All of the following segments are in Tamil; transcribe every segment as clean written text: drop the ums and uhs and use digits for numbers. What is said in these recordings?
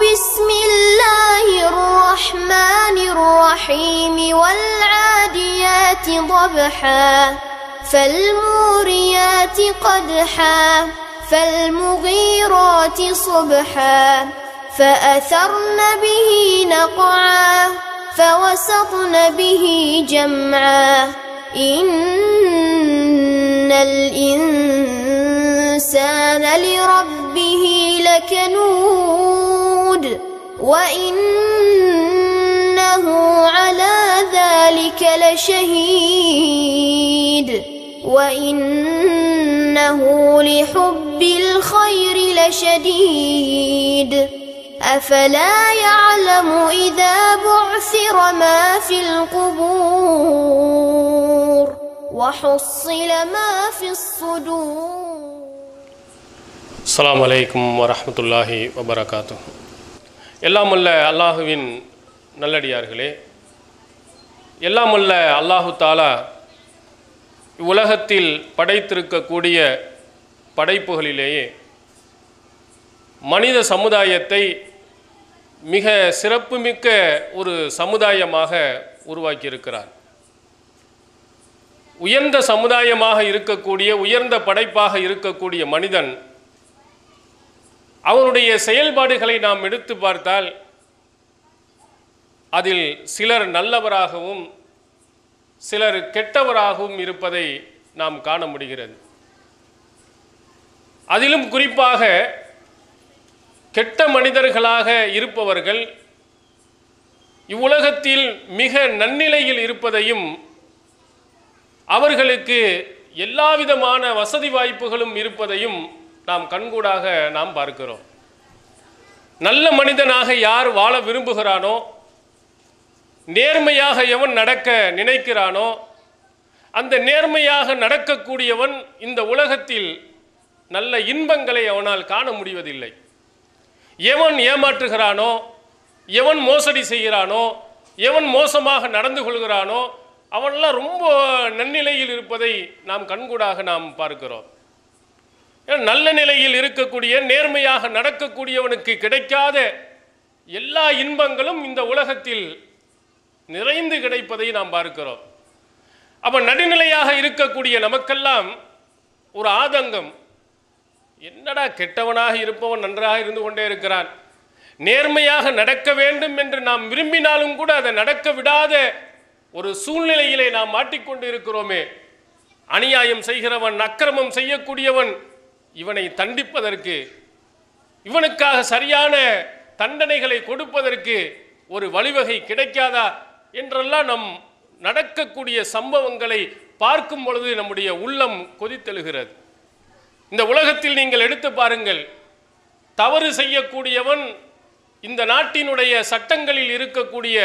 بسم الله الرحمن الرحيم والعاديات ضبحا فالموريات قدحا فالمغيرات صبحا فأثرن به نقعا فوسطن به جمعا إن الإنسان لربه لكنود وإنه على ذلك لشهيد وإنه لحب الخير لشديد أفلا يعلم إذا بعثر ما في القبور وحصل ما في الصدور. السلام عليكم ورحمة الله وبركاته. எல்லாம் உள்ள அல்லாஹுவின் நல்லடியார்களே, எல்லாம் உள்ள அல்லாஹு தாலா உலகத்தில் படைத்திருக்கக்கூடிய படைப்புகளிலேயே மனித சமுதாயத்தை மிக சிறப்புமிக்க ஒரு சமுதாயமாக உருவாக்கியிருக்கிறார். உயர்ந்த சமுதாயமாக இருக்கக்கூடிய, உயர்ந்த படைப்பாக இருக்கக்கூடிய மனிதன், அவனுடைய செயல்பாடுகளை நாம் எடுத்து பார்த்தால் அதில் சிலர் நல்லவராகவும் சிலர் கெட்டவராகவும் இருப்பதை நாம் காண முடிகிறது. அதிலும் குறிப்பாக கெட்ட மனிதர்களாக இருப்பவர்கள் இவ்வுலகத்தில் மிக நன்னிலையில் இருப்பதையும், அவர்களுக்கு எல்லாவிதமான வசதி வாய்ப்புகளும் இருப்பதையும் நாம் கண்கூடாக நாம் பார்க்கிறோம். நல்ல மனிதனாக யார் வாழ விரும்புகிறானோ, நேர்மையாக எவன் நடக்க நினைக்கிறானோ, அந்த நேர்மையாக நடக்கக்கூடியவன் இந்த உலகத்தில் நல்ல இன்பங்களை அவனால் காண முடிவதில்லை. எவன் ஏமாற்றுகிறானோ, எவன் மோசடி செய்கிறானோ, எவன் மோசமாக நடந்து கொள்கிறானோ, அவனெல்லாம் ரொம்ப நன்னிலையில் இருப்பதை நாம் கண்கூடாக நாம் பார்க்கிறோம். நல்ல நிலையில் இருக்கக்கூடிய, நேர்மையாக நடக்கக்கூடியவனுக்கு கிடைக்காத எல்லா இன்பங்களும் இந்த உலகத்தில் நிறைந்து கிடைப்பதை நாம் பார்க்கிறோம். அப்போ நடுநிலையாக இருக்கக்கூடிய நமக்கெல்லாம் ஒரு ஆதங்கம், என்னடா கெட்டவனாக இருப்பவன் நன்றாக இருந்து கொண்டே இருக்கிறான், நேர்மையாக நடக்க வேண்டும் என்று நாம் விரும்பினாலும் கூட அதை நடக்க விடாத ஒரு சூழ்நிலையிலே நாம் மாட்டிக்கொண்டு இருக்கிறோமே. அநியாயம் செய்கிறவன், அக்கிரமம் செய்யக்கூடியவன், இவனை தண்டிப்பதற்கு, இவனுக்காக சரியான தண்டனைகளை கொடுப்பதற்கு ஒரு வழிவகை கிடைக்காதா என்றெல்லாம் நம் நடக்கக்கூடிய சம்பவங்களை பார்க்கும் பொழுது நம்முடைய உள்ளம் கொதித்தெழுகிறது. இந்த உலகத்தில் நீங்கள் எடுத்து பாருங்கள், தவறு செய்யக்கூடியவன் இந்த நாட்டினுடைய சட்டங்களில் இருக்கக்கூடிய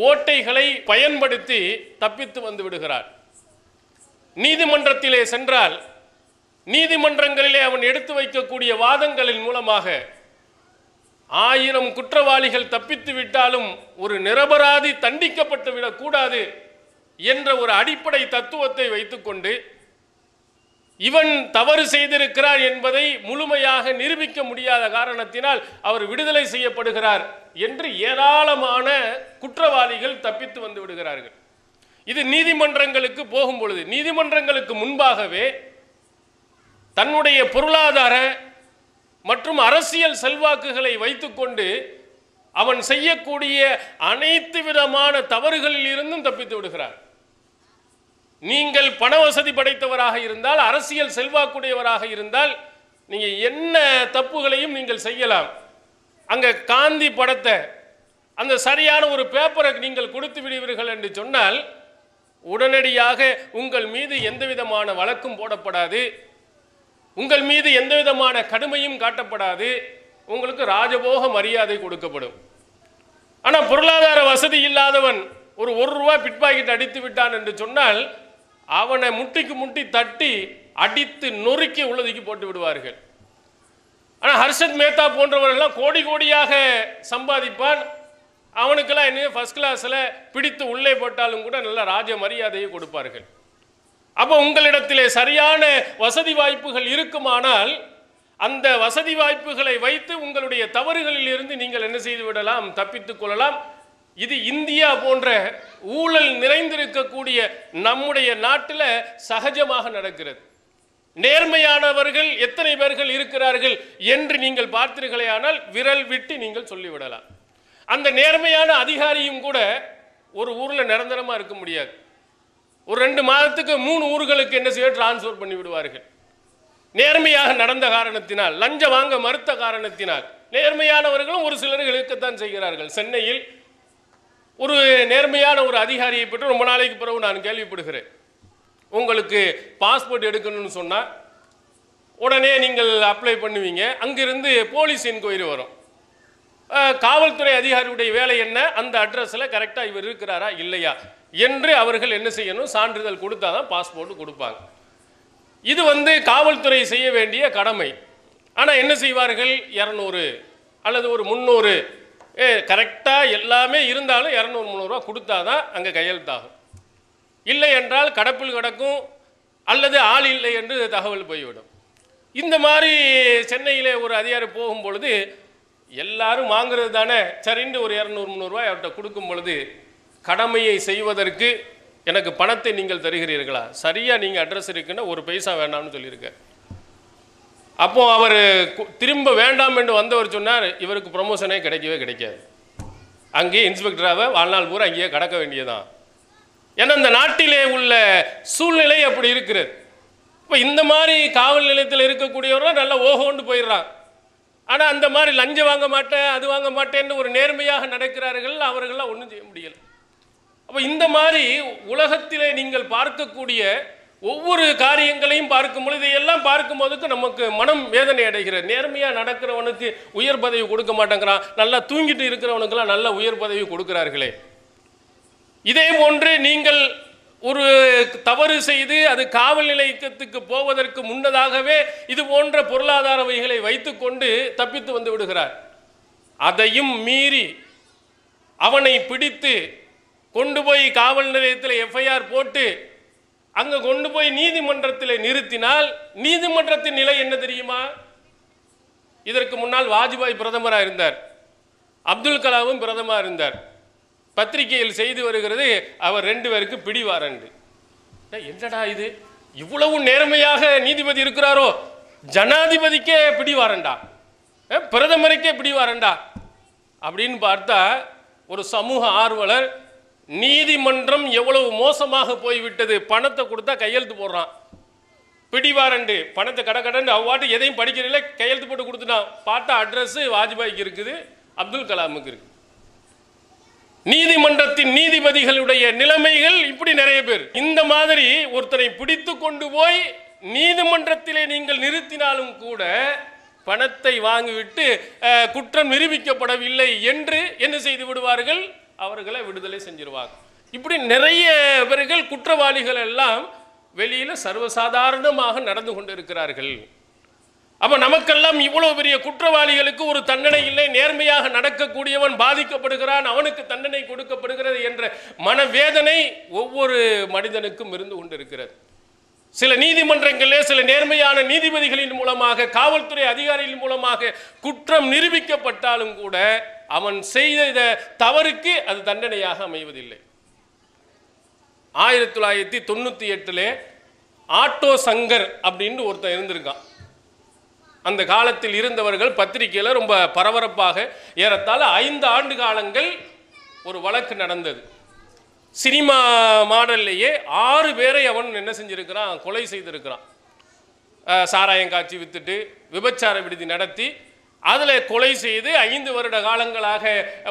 ஓட்டைகளை பயன்படுத்தி தப்பித்து வந்து விடுகிறான். நீதிமன்றத்திலே சென்றால் நீதிமன்றங்களிலே அவன் எடுத்து வைக்கக்கூடிய வாதங்களின் மூலமாக 1000 குற்றவாளிகள் தப்பித்து விட்டாலும் ஒரு நிரபராதி தண்டிக்கப்பட்டு விடக்கூடாது என்ற ஒரு அடிப்படை தத்துவத்தை வைத்துக்கொண்டு இவன் தவறு செய்திருக்கிறார் என்பதை முழுமையாக நிரூபிக்க முடியாத காரணத்தினால் அவர் விடுதலை செய்யப்படுகிறார் என்று ஏராளமான குற்றவாளிகள் தப்பித்து வந்து விடுகிறார்கள். இது நீதிமன்றங்களுக்கு போகும் பொழுது, நீதிமன்றங்களுக்கு முன்பாகவே தன்னுடைய பொருளாதார மற்றும் அரசியல் செல்வாக்குகளை வைத்துக்கொண்டு அவன் செய்யக்கூடிய அனைத்து விதமான தவறுகளில் இருந்தும் தப்பித்து விடுகிறார். நீங்கள் பண வசதி படைத்தவராக இருந்தால், அரசியல் செல்வாக்குடையவராக இருந்தால், நீங்கள் என்ன தப்புகளையும் நீங்கள் செய்யலாம். அங்கே காந்தி படத்தை, அந்த சரியான ஒரு பேப்பரை நீங்கள் கொடுத்து விடுவீர்கள் என்று சொன்னால் உடனடியாக உங்கள் மீது எந்த விதமான வழக்கும் போடப்படாது, உங்கள் மீது எந்த விதமான கடுமையும் காட்டப்படாது, உங்களுக்கு ராஜபோக மரியாதை கொடுக்கப்படும். ஆனால் பொருளாதார வசதி இல்லாதவன் ஒரு ரூபா பிட்பாக்கெட் அடித்து விட்டான் என்று சொன்னால் அவனை முட்டிக்கு முட்டி தட்டி அடித்து நொறுக்கி உள்ளதுக்கு போட்டு விடுவார்கள். ஆனால் ஹர்ஷத் மேத்தா போன்றவர்கள்லாம் கோடி கோடியாக சம்பாதிப்பான், அவனுக்கெல்லாம் என்ன ஃபர்ஸ்ட் கிளாஸில் பிடித்து உள்ளே போட்டாலும் கூட நல்ல ராஜ மரியாதையை கொடுப்பார்கள். அப்போ உங்களிடத்திலே சரியான வசதி வாய்ப்புகள் இருக்குமானால் அந்த வசதி வாய்ப்புகளை வைத்து உங்களுடைய தவறுகளில் இருந்து நீங்கள் என்ன செய்து விடலாம், தப்பித்துக் கொள்ளலாம். இது இந்தியா போன்ற ஊழல் நிறைந்திருக்கக்கூடிய நம்முடைய நாட்டில் சகஜமாக நடக்கிறது. நேர்மையானவர்கள் எத்தனை பேர்கள் இருக்கிறார்கள் என்று நீங்கள் பார்த்தீர்களே ஆனால் விரல் விட்டு நீங்கள் சொல்லிவிடலாம். அந்த நேர்மையான அதிகாரியும் கூட ஒரு ஊரில் நிரந்தரமாக இருக்க முடியாது. ஒரு 2 மாதத்துக்கு 3 ஊர்களுக்கு என்ன செய்ய டிரான்ஸ்ஃபர் பண்ணி விடுவார்கள். நேர்மையாக நடந்த காரணத்தினால், லஞ்சம் வாங்க மறுத்த காரணத்தினால். நேர்மையானவர்களும் ஒரு சிலர்கள் இருக்கத்தான் செய்கிறார்கள். சென்னையில் ஒரு நேர்மையான ஒரு அதிகாரியை பற்றி ரொம்ப நாளைக்கு பிறகு நான் கேள்விப்படுகிறேன். உங்களுக்கு பாஸ்போர்ட் எடுக்கணும்னு சொன்னால் உடனே நீங்கள் அப்ளை பண்ணுவீங்க. அங்கிருந்து போலீஸ் என்கொயரி வரும். காவல்துறை அதிகாரியுடைய வேலை என்ன, அந்த அட்ரஸில் கரெக்டாக இவர் இருக்கிறாரா இல்லையா என்று அவர்கள் என்ன செய்யணும், சான்றிதழ் கொடுத்தா தான் பாஸ்போர்ட் கொடுப்பாங்க. இது காவல்துறை செய்ய வேண்டிய கடமை. ஆனால் என்ன செய்வார்கள், 200 அல்லது ஒரு 300 கரெக்டாக எல்லாமே இருந்தாலும் 200-300 ரூபா கொடுத்தா தான் அங்கே கையெழுத்தாகும். இல்லை என்றால் கடப்பில் கிடக்கும் அல்லது ஆள் இல்லை என்று தகவல் போய்விடும். இந்த மாதிரி சென்னையிலே ஒரு அதிகாரி போகும் பொழுது எல்லாரும் வாங்குறது தானே, சரின்னு ஒரு 200-300 ரூபாய் அவர்கிட்ட கொடுக்கும் பொழுது, கடமையை செய்வதற்கு எனக்கு பணத்தை நீங்கள் தருகிறீர்களா, சரியாக நீங்கள் அட்ரஸ் இருக்குன்னா 1 பைசா வேண்டாம்னு சொல்லியிருக்க. அப்போ அவர் திரும்ப வேண்டாம் என்று வந்தவர் சொன்னார், இவருக்கு ப்ரமோஷனே கிடைக்கவே கிடைக்காது, அங்கேயே இன்ஸ்பெக்டராக வாழ்நாள் பூரா அங்கேயே கடக்க வேண்டியதான். ஏன்னா இந்த நாட்டிலே உள்ள சூழ்நிலை அப்படி இருக்கிறது. இப்போ இந்த மாதிரி காவல் நிலையத்தில் இருக்கக்கூடியவர்கள் நல்லா ஓஹோண்டு போயிடுறான். ஆனால் அந்த மாதிரி லஞ்சம் வாங்க மாட்டேன் அது வாங்க மாட்டேன்னு ஒரு நேர்மையாக நடக்கிறார்கள், அவர்களாம் ஒன்றும் செய்ய முடியலை. அப்போ இந்த மாதிரி உலகத்திலே நீங்கள் பார்க்கக்கூடிய ஒவ்வொரு காரியங்களையும் பார்க்கும் பொழுது, இதையெல்லாம் பார்க்கும்போதுக்கு நமக்கு மனம் வேதனை அடைகிறது. நேர்மையாக நடக்கிறவனுக்கு உயர் பதவி கொடுக்க மாட்டேங்கிறான், நல்லா தூங்கிட்டு இருக்கிறவனுக்கெல்லாம் நல்ல உயர் பதவி கொடுக்கிறார்களே. இதே போன்று நீங்கள் ஒரு தவறு செய்து அது காவல் நிலையத்துக்கு போவதற்கு முன்னதாகவே இது போன்ற பொருளாதார வகைகளை வைத்துக்கொண்டு தப்பித்து வந்து விடுகிறார். அதையும் மீறி அவனை பிடித்து கொண்டு போய் காவல் நிலையத்தில் எஃப்ஐஆர் போட்டு அங்கே கொண்டு போய் நீதிமன்றத்தில் நிறுத்தினால் நீதிமன்றத்தின் நிலை என்ன தெரியுமா? இதற்கு முன்னால் வாஜ்பாய் பிரதமராக இருந்தார், அப்துல் கலாமும் பிரதமராக இருந்தார். பத்திரிகையில் செய்து வருகிறது அவர் 2 பேருக்கு பிடிவாரண்டு. என்னடா இது, இவ்வளவு நேர்மையாக நீதிபதி இருக்கிறாரோ, ஜனாதிபதிக்கே பிடிவாரண்டா, பிரதமருக்கே பிடிவாரண்டா அப்படின்னு பார்த்தா ஒரு சமூக ஆர்வலர் நீதிமன்றம் எவ்வளவு மோசமாக போய்விட்டது, பணத்தை கொடுத்தா கையெழுத்து போடுறான், பிடிவாரண்டு பணத்தை கடக்கடன்னு அவ்வாட்டு எதையும் படிக்கிறதில்ல, கையெழுத்து போட்டு கொடுத்துட்டான். பார்த்தா அட்ரஸ் வாஜ்பாய்க்கு இருக்குது, அப்துல் கலாமுக்கு இருக்கு. நீதிமன்றத்தின் நீதிபதிகளுடைய நிலைமைகள் இப்படி நிறைய பேர். இந்த மாதிரி ஒருத்தரை பிடித்து கொண்டு போய் நீதிமன்றத்திலே நீங்கள் நிறுத்தினாலும் கூட பணத்தை வாங்கிவிட்டு குற்றம் நிரூபிக்கப்படவில்லை என்று என்ன செய்து விடுவார்கள், அவர்களை விடுதலை செஞ்சிருவாங்க. இப்படி நிறைய பேர்கள் குற்றவாளிகள் எல்லாம் வெளியில் சர்வசாதாரணமாக நடந்து கொண்டிருக்கிறார்கள். அப்போ நமக்கெல்லாம் இவ்வளவு பெரிய குற்றவாளிகளுக்கு ஒரு தண்டனை இல்லை, நேர்மையாக நடக்கக்கூடியவன் பாதிக்கப்படுகிறான், அவனுக்கு தண்டனை கொடுக்கப்படுகிறது என்ற மனவேதனை ஒவ்வொரு மனிதனுக்கும் இருந்து கொண்டிருக்கிறது. சில நீதிமன்றங்களிலே சில நேர்மையான நீதிபதிகளின் மூலமாக, காவல்துறை அதிகாரிகளின் மூலமாக குற்றம் நிரூபிக்கப்பட்டாலும் கூட அவன் செய்த தவறுக்கு அது தண்டனையாக அமைவதில்லை. 1998 ஆட்டோ சங்கர் அப்படின்னு ஒருத்தன் இருந்திருக்கான். அந்த காலத்தில் இருந்தவர்கள் பத்திரிகையில் ரொம்ப பரபரப்பாக ஏறத்தாழ 5 ஆண்டு காலங்கள் ஒரு வழக்கு நடந்தது. சினிமா மாடல்லையே 6 பேரை அவன் என்ன செஞ்சிருக்கிறான், கொலை செய்திருக்கிறான். சாராயம் காட்சி வித்துட்டு விபச்சார விடுதி நடத்தி அதில் கொலை செய்து 5 வருட காலங்களாக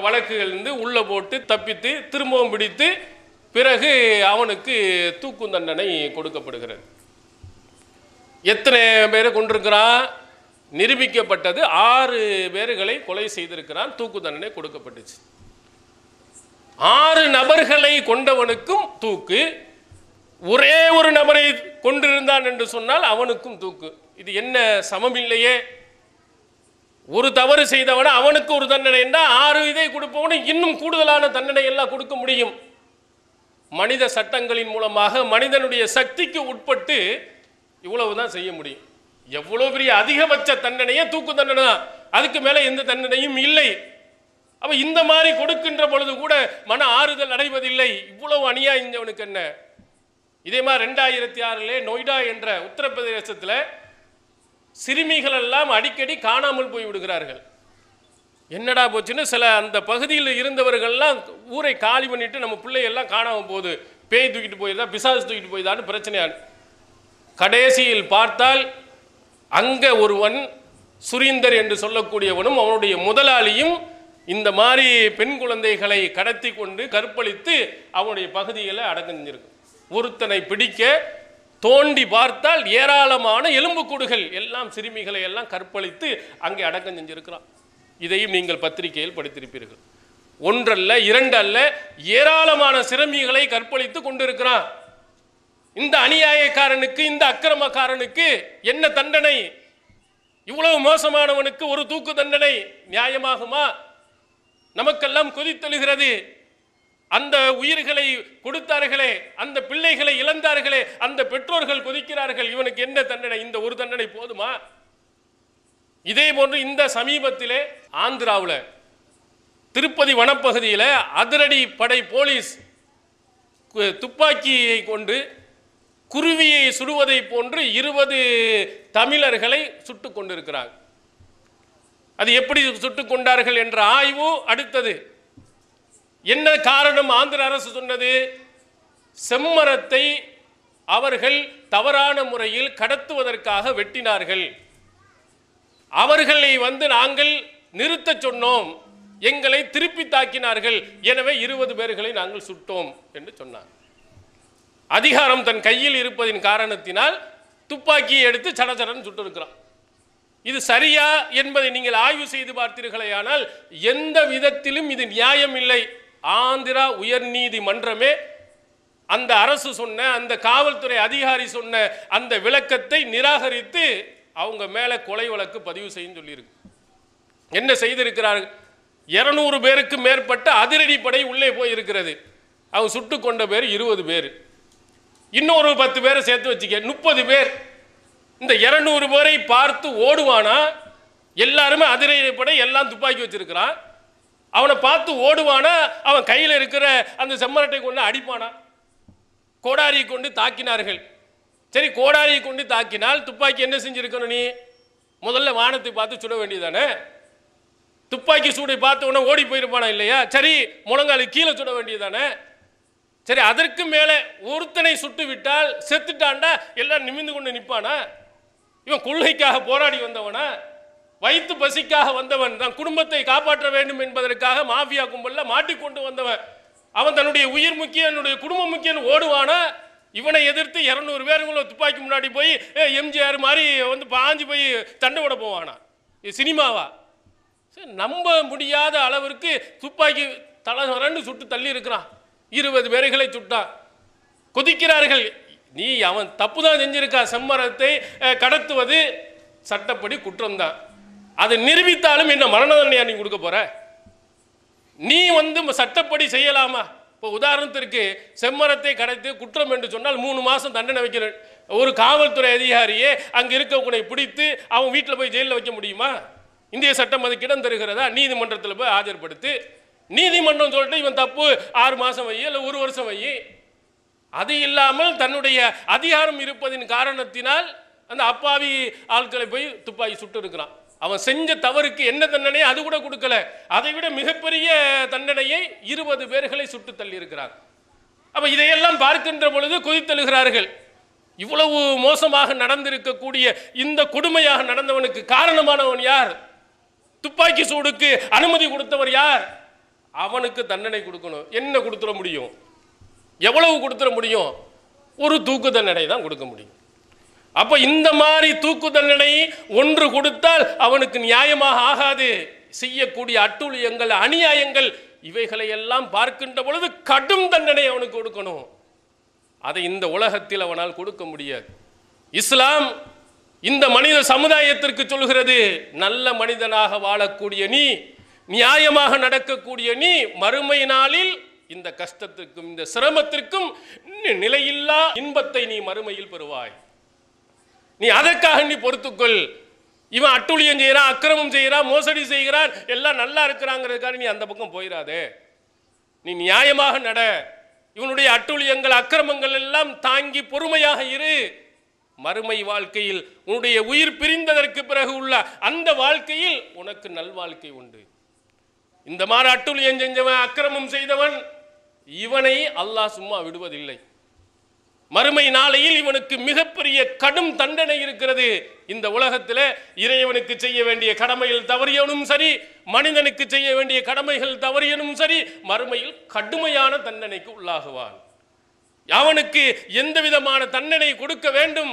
வழக்குகள் இருந்து உள்ளே போட்டு தப்பித்து திரும்பவும் பிடித்து பிறகு அவனுக்கு தூக்கு தண்டனை கொடுக்கப்படுகிறது. எத்தனை பேரை கொண்டிருக்கிறான், நிரூபிக்கப்பட்டது 6 பேர்களை கொலை செய்திருக்கிறான், தூக்கு தண்டனை கொடுக்கப்பட்டுச்சு. 6 நபர்களை கொண்டவனுக்கும் தூக்கு, ஒரே ஒரு நபரை கொண்டிருந்தான் என்று சொன்னால் அவனுக்கும் தூக்கு. இது என்ன சமமில்லையே? ஒரு தவறு செய்தவன அவனுக்கு ஒரு தண்டனை என்ன, 6 இதை கொடுப்பவனுக்கு இன்னும் கூடுதலான தண்டனை எல்லாம் கொடுக்க முடியும். மனித சட்டங்களின் மூலமாக மனிதனுடைய சக்திக்கு உட்பட்டு இவ்வளவுதான் செய்ய முடியும். எவ்வளவு பெரிய அதிகபட்ச தண்டனையே தூக்கு தண்டனை தான், அதுக்கு மேல எந்த தண்டனையும் இல்லை. அப்ப இந்த மாதிரி கொடுக்கின்ற பொழுது கூட மன ஆறுதல் அடைவதில்லை. இவ்வளவு அநியாயம் இவனுக்கு என்ன? இதே மாதிரி 2006 நொய்டா என்ற உத்தரப்பிரதேசத்தில் சிறுமிகள் எல்லாம் அடிக்கடி காணாமல் போய் விடுகிறார்கள். என்னடா போச்சுன்னு சில அந்த பகுதியில் இருந்தவர்கள்லாம் ஊரை காலி பண்ணிட்டு நம்ம பிள்ளைகள்லாம் காணாமல் போகுது, பேய் தூக்கிட்டு போயிருந்தா பிசாசு தூக்கிட்டு போயிருந்தான்னு பிரச்சனையான கடைசியில் பார்த்தால் அங்கே ஒருவன் சுரீந்தர் என்று சொல்லக்கூடியவனும் அவனுடைய முதலாளியும் இந்த மாதிரி பெண் குழந்தைகளை கடத்தி கொண்டு கற்பழித்து அவனுடைய பகுதிகளை அடக்கம் செஞ்சிருக்கு. ஒருத்தனை பிடிக்க தோண்டி பார்த்தால் ஏராளமான எலும்புக்கூடுகள், எல்லாம் சிறுமிகளை எல்லாம் கற்பழித்து அங்கே அடக்கம் செஞ்சிருக்கிறான். இதையும் நீங்கள் பத்திரிகையில் படித்திருப்பீர்கள். ஒன்றல்ல இரண்டல்ல ஏராளமான சிறுமிகளை கற்பழித்து கொண்டிருக்கிறான். இந்த அநியாயக்காரனுக்கு, இந்த அக்கிரமக்காரனுக்கு என்ன தண்டனை? இவ்வளவு மோசமானவனுக்கு ஒரு தூக்கு தண்டனை நியாயமாகுமா? நமக்கெல்லாம் கொதித்தெழுகிறது. அந்த உயிர்களை கொடுத்தார்களே, அந்த பிள்ளைகளை இழந்தார்களே, அந்த பெற்றோர்கள் கொதிக்கிறார்கள். இவனுக்கு என்ன தண்டனை? இந்த ஒரு தண்டனை போதுமா? இதே போன்று இந்த சமீபத்திலே ஆந்திராவில் திருப்பதி வனப்பகுதியில் அதிரடி படை போலீஸ் துப்பாக்கியை கொண்டு குருவியை சுடுவதை போன்று 20 தமிழர்களை சுட்டுக் கொண்டிருக்கிறார்கள். அது எப்படி சுட்டுக் கொண்டார்கள் என்ற ஆய்வு அடுத்தது. என்ன காரணம்? ஆந்திர அரசு சொன்னது, செம்மரத்தை அவர்கள் தவறான முறையில் கடத்துவதற்காக வெட்டினார்கள். அவர்களை நாங்கள் நிறுத்த சொன்னோம், எங்களை திருப்பி தாக்கினார்கள், எனவே 20 பேர்களை நாங்கள் சுட்டோம் என்று சொன்னார். அதிகாரம் தன் கையில் இருப்பதின் காரணத்தினால் துப்பாக்கியை எடுத்து சடச்சடன் சுட்டு இருக்கிறான். இது சரியா என்பதை நீங்கள் ஆய்வு செய்து பார்த்தீர்களேயானால் எந்த விதத்திலும் இது நியாயம் இல்லை. ஆந்திரா உயர் நீதிமன்றமே அந்த அரசு சொன்ன, அந்த காவல்துறை அதிகாரி சொன்ன அந்த விளக்கத்தை நிராகரித்து அவங்க மேல கொலை வழக்கு பதிவு செய்ய சொல்லியிருக்கு. என்ன செய்திருக்கிறார்கள்? 200 பேருக்கு மேற்பட்ட அதிரடி படை உள்ளே போயிருக்கிறது. அவங்க சுட்டு கொண்ட பேர் 20 பேர், இன்னொரு 10 பேரை சேர்த்து வச்சுக்க 30 பேர். இந்த 200 பேரை பார்த்து ஓடுவானா? எல்லாருமே அதிரடி படை, எல்லாம் துப்பாக்கி வச்சிருக்கிறான். அவனை பார்த்து ஓடுவானா? அவன் கையில் இருக்கிற அந்த செம்மரட்டை கொண்டு அடிப்பானா? கோடாரியை கொண்டு தாக்கினார்கள். சரி, கோடாரியை கொண்டு தாக்கினால் துப்பாக்கி என்ன செஞ்சிருக்கணும்? நீ முதல்ல வானத்தை பார்த்து சுட வேண்டியதானே? துப்பாக்கி சூடை பார்த்து உடனே ஓடி போயிருப்பானா இல்லையா? சரி, முழங்காலு கீழே சுட வேண்டியதானே? சரி, அதற்கு மேலே ஒருத்தனை சுட்டு விட்டால் செத்துட்டான்டா எல்லாம் நிமிந்து கொண்டு நிற்பானா? இவன் கொள்கைக்காக போராடி வந்தவனா? வயிற்று பசிக்காக வந்தவன், தன் குடும்பத்தை காப்பாற்ற வேண்டும் என்பதற்காக மாஃபியா கும்பல்ல மாட்டிக்கொண்டு வந்தவன். அவன் தன்னுடைய உயிர் முக்கியம், என்னுடைய குடும்பம் முக்கியம் ஓடுவானா? இவனை எதிர்த்து 200 பேருங்களும் துப்பாக்கி முன்னாடி போய் எம்ஜிஆர் மாதிரி பாஞ்சு போய் தண்டை விட போவானா? இது சினிமாவா? நம்ப முடியாத அளவிற்கு துப்பாக்கி தலை சுட்டு தள்ளி இருக்கிறான். 20 பேர்களை சுட்டான். கொதிக்கிறார்கள். நீ அவன் தப்பு தான் செஞ்சிருக்கா. செம்மரத்தை கடத்துவது சட்டப்படி குற்றம்தான். அதை நிரூபித்தாலும் என்ன மரண தண்டனையா நீ கொடுக்க போற? நீ சட்டப்படி செய்யலாமா? இப்போ உதாரணத்திற்கு செம்மரத்தை கடத்தி குற்றம் என்று சொன்னால் 3 மாதம் தண்டனை வைக்கிற ஒரு காவல்துறை அதிகாரியே அங்கே இருக்கக்கூடிய பிடித்து அவன் வீட்டில் போய் ஜெயிலில் வைக்க முடியுமா? இந்திய சட்டம் அதுக்கு இடம் தருகிறதா? நீதிமன்றத்தில் போய் ஆஜர்படுத்து. நீதிமன்றம் சொல்லிட்டு இவன் தப்பு 6 மாதம் வை, இல்லை 1 வருஷம் வை. அது இல்லாமல் தன்னுடைய அதிகாரம் இருப்பதின் காரணத்தினால் அந்த அப்பாவி ஆட்களை போய் துப்பாக்கி சுட்டு இருக்கிறான். அவன் செஞ்ச தவறுக்கு என்ன தண்டனை அது கூட கொடுக்கல. அதை விட மிகப்பெரிய தண்டனையை 20 பேர்களை சுட்டு தள்ளி இருக்கிறார். அப்ப இதையெல்லாம் பார்க்கின்ற பொழுது கொதித்தெழுகிறார்கள். இவ்வளவு மோசமாக நடந்திருக்கக்கூடிய இந்த கொடுமையாக நடந்தவனுக்கு காரணமானவன் யார்? துப்பாக்கி சூடுக்கு அனுமதி கொடுத்தவர் யார்? அவனுக்கு தண்டனை கொடுக்கணும். என்ன கொடுத்துட முடியும்? எவ்வளவு கொடுத்துட முடியும்? ஒரு தூக்கு தண்டனை தான் கொடுக்க முடியும். அப்ப இந்த மாதிரி தூக்கு தண்டனை ஒன்று கொடுத்தால் அவனுக்கு நியாயமாக ஆகாது. செய்யக்கூடிய அட்டூழியங்கள், அநியாயங்கள், இவைகளை எல்லாம் பார்க்கின்ற பொழுது கடும் தண்டனை அவனுக்கு கொடுக்கணும். அதை இந்த உலகத்தில் அவனால் கொடுக்க முடியாது. இஸ்லாம் இந்த மனித சமுதாயத்திற்கு சொல்கிறது, நல்ல மனிதனாக வாழக்கூடிய நீ, நியாயமாக நடக்கக்கூடிய நீ, மறுமை நாளில் இந்த கஷ்டத்திற்கும் இந்த சிரமத்திற்கும் நிலையில்லா இன்பத்தை நீ மறுமையில் பெறுவாய். நீ அதற்காக நீ பொறுத்துக்கொள். இவன் அட்டுழியம் செய்கிறான், அக்கிரமம் செய்கிறான், மோசடி செய்கிறான், எல்லாம் நல்லா இருக்கிறாங்கிறதுக்காக நீ அந்த பக்கம் போயிடாதே. நீ நியாயமாக நட. இவனுடைய அட்டுழியங்கள் அக்கிரமங்கள் எல்லாம் தாங்கி பொறுமையாக இரு. மறுமை வாழ்க்கையில் உன்னுடைய உயிர் பிரிந்ததற்கு பிறகு உள்ள அந்த வாழ்க்கையில் உனக்கு நல்வாழ்க்கை உண்டு. இந்த மாதிரி அட்டுழியம் செஞ்சவன், அக்கிரமம் செய்தவன், இவனை அல்லாஹ் சும்மா விடுவதில்லை. மறுமை நாளையில் இவனுக்கு மிகப்பெரிய கடும் தண்டனை இருக்கிறது. இந்த உலகத்தில் இறைவனுக்கு செய்ய வேண்டிய கடமைகள் தவறியனும் சரி, மனிதனுக்கு செய்ய வேண்டிய கடமைகள் தவறியனும் சரி, மறுமையில் கடுமையான தண்டனைக்கு உள்ளாகுவான். அவனுக்கு எந்த விதமான தண்டனை கொடுக்க வேண்டும்?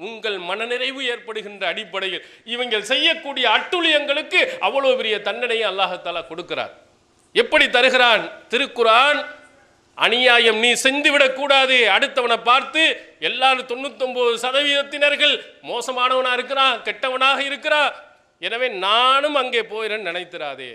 உங்கள் மனநிறைவு ஏற்படுகின்ற அடிப்படையில் இவங்கள் செய்யக்கூடிய அட்டுழியங்களுக்கு அவ்வளவு பெரிய தண்டனையை அல்லாஹ் தஆலா கொடுக்கிறார். எப்படி தருகிறான்? திருக்குர்ஆன் அநியாயம் நீ செஞ்சுவிடக் கூடாது. அடுத்தவனை பார்த்து எல்லாரும் 99% மோசமானவனா இருக்கிறான், கெட்டவனாக இருக்கிறான், எனவே நானும் அங்கே போயிறேன்னு நினைத்திராதே.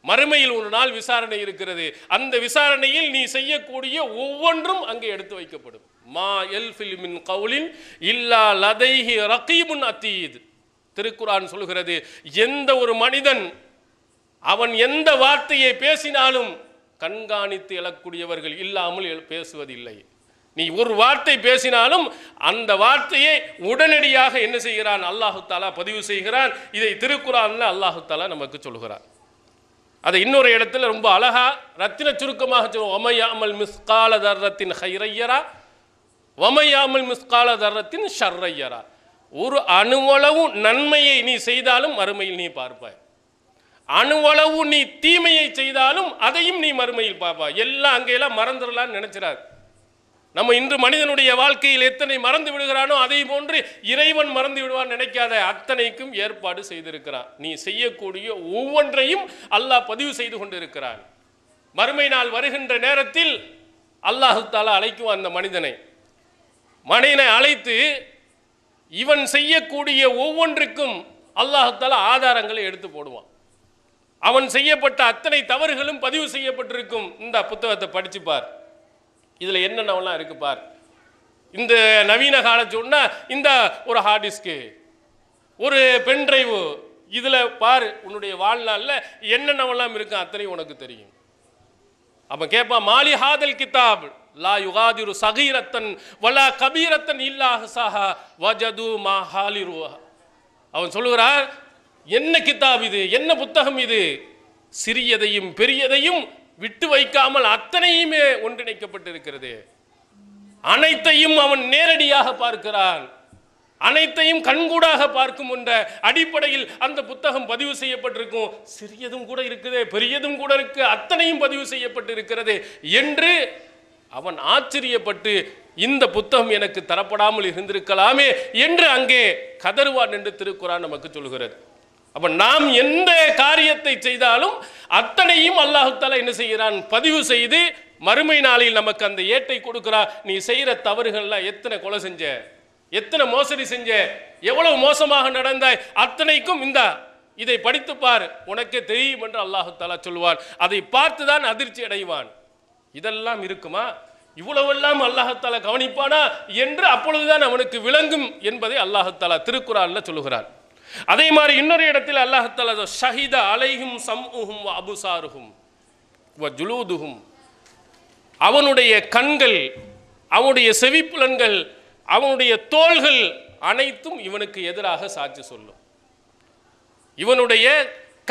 மறுமையில் ஒரு நாள் விசாரணை இருக்கிறது. அந்த விசாரணையில் நீ செய்யக்கூடிய ஒவ்வொன்றும் அங்கே எடுத்து வைக்கப்படும். மா யல்ஃபில் மின் கௌலின் இல்லா லதைஹி ரகீபுன் அதீத். திருக்குர்ஆன் சொல்கிறது, எந்த ஒரு மனிதன் அவன் எந்த வார்த்தையை பேசினாலும் கண்காணித்து எழக்கூடியவர்கள் இல்லாமல் பேசுவதில்லை. நீ ஒரு வார்த்தை பேசினாலும் அந்த வார்த்தையை உடனடியாக என்ன செய்கிறான்? அல்லாஹு தஆலா பதிவு செய்கிறான். இதை திருக்குர்ஆன்ல அல்லாஹு தஆலா நமக்கு சொல்கிறான். அதை இன்னொரு இடத்துல ரொம்ப அழகா ரத்தின சுருக்கமாக சொல்லுவோம். வமையாமல் மிஸ்கால தர்ரத்தின் ஹைரையரா வமையாமல் மிஸ்கால தர்ரத்தின் ஷர்ரையரா. ஒரு அணுவளவு நன்மையை நீ செய்தாலும் மறுமையில் நீ பார்ப்பாய். அணுவளவு நீ தீமையை செய்தாலும் அதையும் நீ மறுமையில் பார்ப்பாய். எல்லாம் அங்கெல்லாம் மறந்துடலான்னு நினைச்சிடாது. நம்ம இன்று மனிதனுடைய வாழ்க்கையில் எத்தனை மறந்து விடுகிறானோ அதை போன்று இறைவன் மறந்து விடுவான் நினைக்காத. அத்தனைக்கும் ஏற்பாடு செய்திருக்கிறான். நீ செய்யக்கூடிய ஒவ்வொன்றையும் அல்லாஹ் பதிவு செய்து கொண்டிருக்கிறான். மறுமை நாள் வருகின்ற நேரத்தில் அல்லாஹு தஆலா அழைக்குவான் அந்த மனிதனை அழைத்து இவன் செய்யக்கூடிய ஒவ்வொன்றுக்கும் அல்லாஹு தஆலா ஆதாரங்களை எடுத்து போடுவான். அவன் செய்யப்பட்ட அத்தனை தவறுகளும் பதிவு செய்யப்பட்டிருக்கும். இந்த புத்தகத்தை படிச்சு பார், இதில் என்னென்னலாம் இருக்கு பார். இந்த நவீன காலம் சொன்னா இந்த ஒரு ஹார்ட் டிஸ்க்கு, ஒரு பென் டிரைவ், இதில் பார் உன்னுடைய வாழ்நாளில் என்னென்னலாம் இருக்கு அத்தனையும் உனக்கு தெரியும். அவன் கேட்பான், மாலி ஹாதல் கிதாப் லா யுகாதிரு சகீரத்தன் வலா கபீரத்தன் இல்லா ஹஸாஹா வஜது மா ஹாலிருஹா. அவன் சொல்லுகிறார், என்ன கிதாப் இது, என்ன புத்தகம் இது, சிறியதையும் பெரியதையும் விட்டு வைக்காமல் அத்தனையுமே ஒன்றிணைக்கப்பட்டிருக்கிறது. அனைத்தையும் அவன் நேரடியாக பார்க்கிறான். அனைத்தையும் கண்கூடாக பார்க்கும் என்ற அடிப்படையில் அந்த புத்தகம் பதிவு செய்யப்பட்டிருக்கும். சிறியதும் கூட இருக்குது, பெரியதும் கூட இருக்கு, அத்தனையும் பதிவு செய்யப்பட்டிருக்கிறது என்று அவன் ஆச்சரியப்பட்டு இந்த புத்தகம் எனக்கு தரப்படாமல் இருந்திருக்கலாமே என்று அங்கே கதறுவான் என்று திருக்குர்ஆன் நமக்கு சொல்கிறது. அப்ப நாம் எந்த காரியத்தை செய்தாலும் அத்தனையும் அல்லாஹ் தஆலா என்ன செய்கிறான்? பதிவு செய்து மறுமை நாளில் நமக்கு அந்த ஏட்டை கொடுக்கிறான். நீ செய்கிற தவறுகள்லாம், எத்தனை கொலை செஞ்ச, எத்தனை மோசடி செஞ்ச, எவ்வளவு மோசமாக நடந்தாய், அத்தனைக்கும் இதை படித்து பார், உனக்கே தெரியும் என்று அல்லாஹ் தஆலா சொல்வான். அதை பார்த்துதான் அதிர்ச்சி அடைவான். இதெல்லாம் இருக்குமா, இவ்வளவெல்லாம் அல்லாஹ் தஆலா கவனிப்பானா என்று அப்பொழுதுதான் அவனுக்கு விளங்கும் என்பதை அல்லாஹ் தஆலா திருக்குர்ஆன்ல சொல்லுகிறான். அதே மாதிரி இன்னொரு இடத்தில் அல்லாஹ் தஆலா ஷஹீத அலைஹிம் சம்உஹும் வ அபுசாருஹும் வ ஜுலூதுஹும், அவனுடைய கண்கள், அவனுடைய செவிப்புலன்கள், அவனுடைய தோள்கள் அனைத்தும் இவனுக்கு எதிராக சாட்சி சொல்லும். இவனுடைய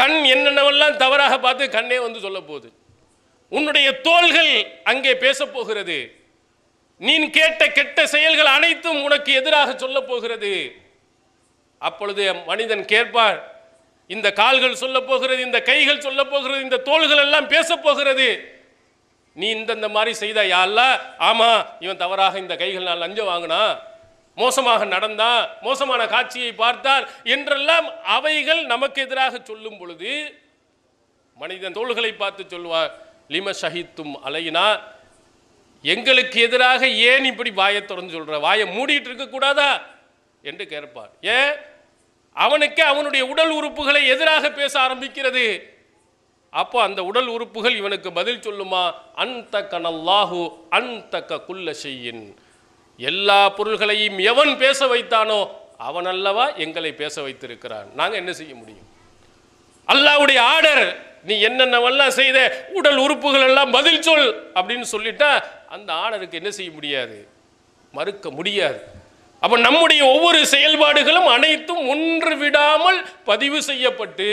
கண் என்னென்னவெல்லாம் தவறாக பார்த்து கண்ணே வந்து சொல்ல போகுது. உன்னுடைய தோள்கள் அங்கே பேச போகிறது. நீ கேட்ட கெட்ட செயல்கள் அனைத்தும் உனக்கு எதிராக சொல்ல போகிறது. அப்பொழுது மனிதன் கேட்பார், இந்த கால்கள் சொல்ல போகிறது, இந்த கைகள் சொல்ல போகிறது, இந்த தோள்கள் எல்லாம் பேச போகிறது. நீ இந்த மாதிரி செய்தா யா அல்லாஹ், ஆமா இவன் தவறாக இந்த கைகள் நான் லஞ்சம் வாங்கினா, மோசமாக நடந்தான், மோசமான காட்சியை பார்த்தால் என்றெல்லாம் அவைகள் நமக்கு எதிராக சொல்லும் பொழுது மனிதன் தோள்களை பார்த்து சொல்வார், லிம ஷஹித்தும் அலைனா, எங்களுக்கு எதிராக ஏன் இப்படி வாயை திறந்து சொல்ற, வாயை மூடிட்டு இருக்க கூடாதா என்று கேட்பார். ஏன்? அவனுக்கு அவனுடைய உடல் உறுப்புகளை எதிராக பேச ஆரம்பிக்கிறது. அப்போ அந்த உடல் உறுப்புகள் இவனுக்கு பதில் சொல்லுமா, அன்தகனல்லாஹு அன்தக குல்ல ஷைஇன், எல்லா பொருள்களையும் எவன் பேச வைத்தானோ அவன் அல்லவா எங்களை பேச வைத்திருக்கிறான், நாங்கள் என்ன செய்ய முடியும்? அல்லாஹ்வுடைய ஆர்டர், நீ என்னென்னவெல்லாம் செய்த, உடல் உறுப்புகள் எல்லாம் பதில் சொல் அப்படின்னு சொல்லிட்டா அந்த ஆர்டருக்கு என்ன செய்ய முடியாது? மறுக்க முடியாது. அப்போ நம்முடைய ஒவ்வொரு செயல்பாடுகளும் அனைத்தும் ஒன்று விடாமல் பதிவு செய்யப்பட்டு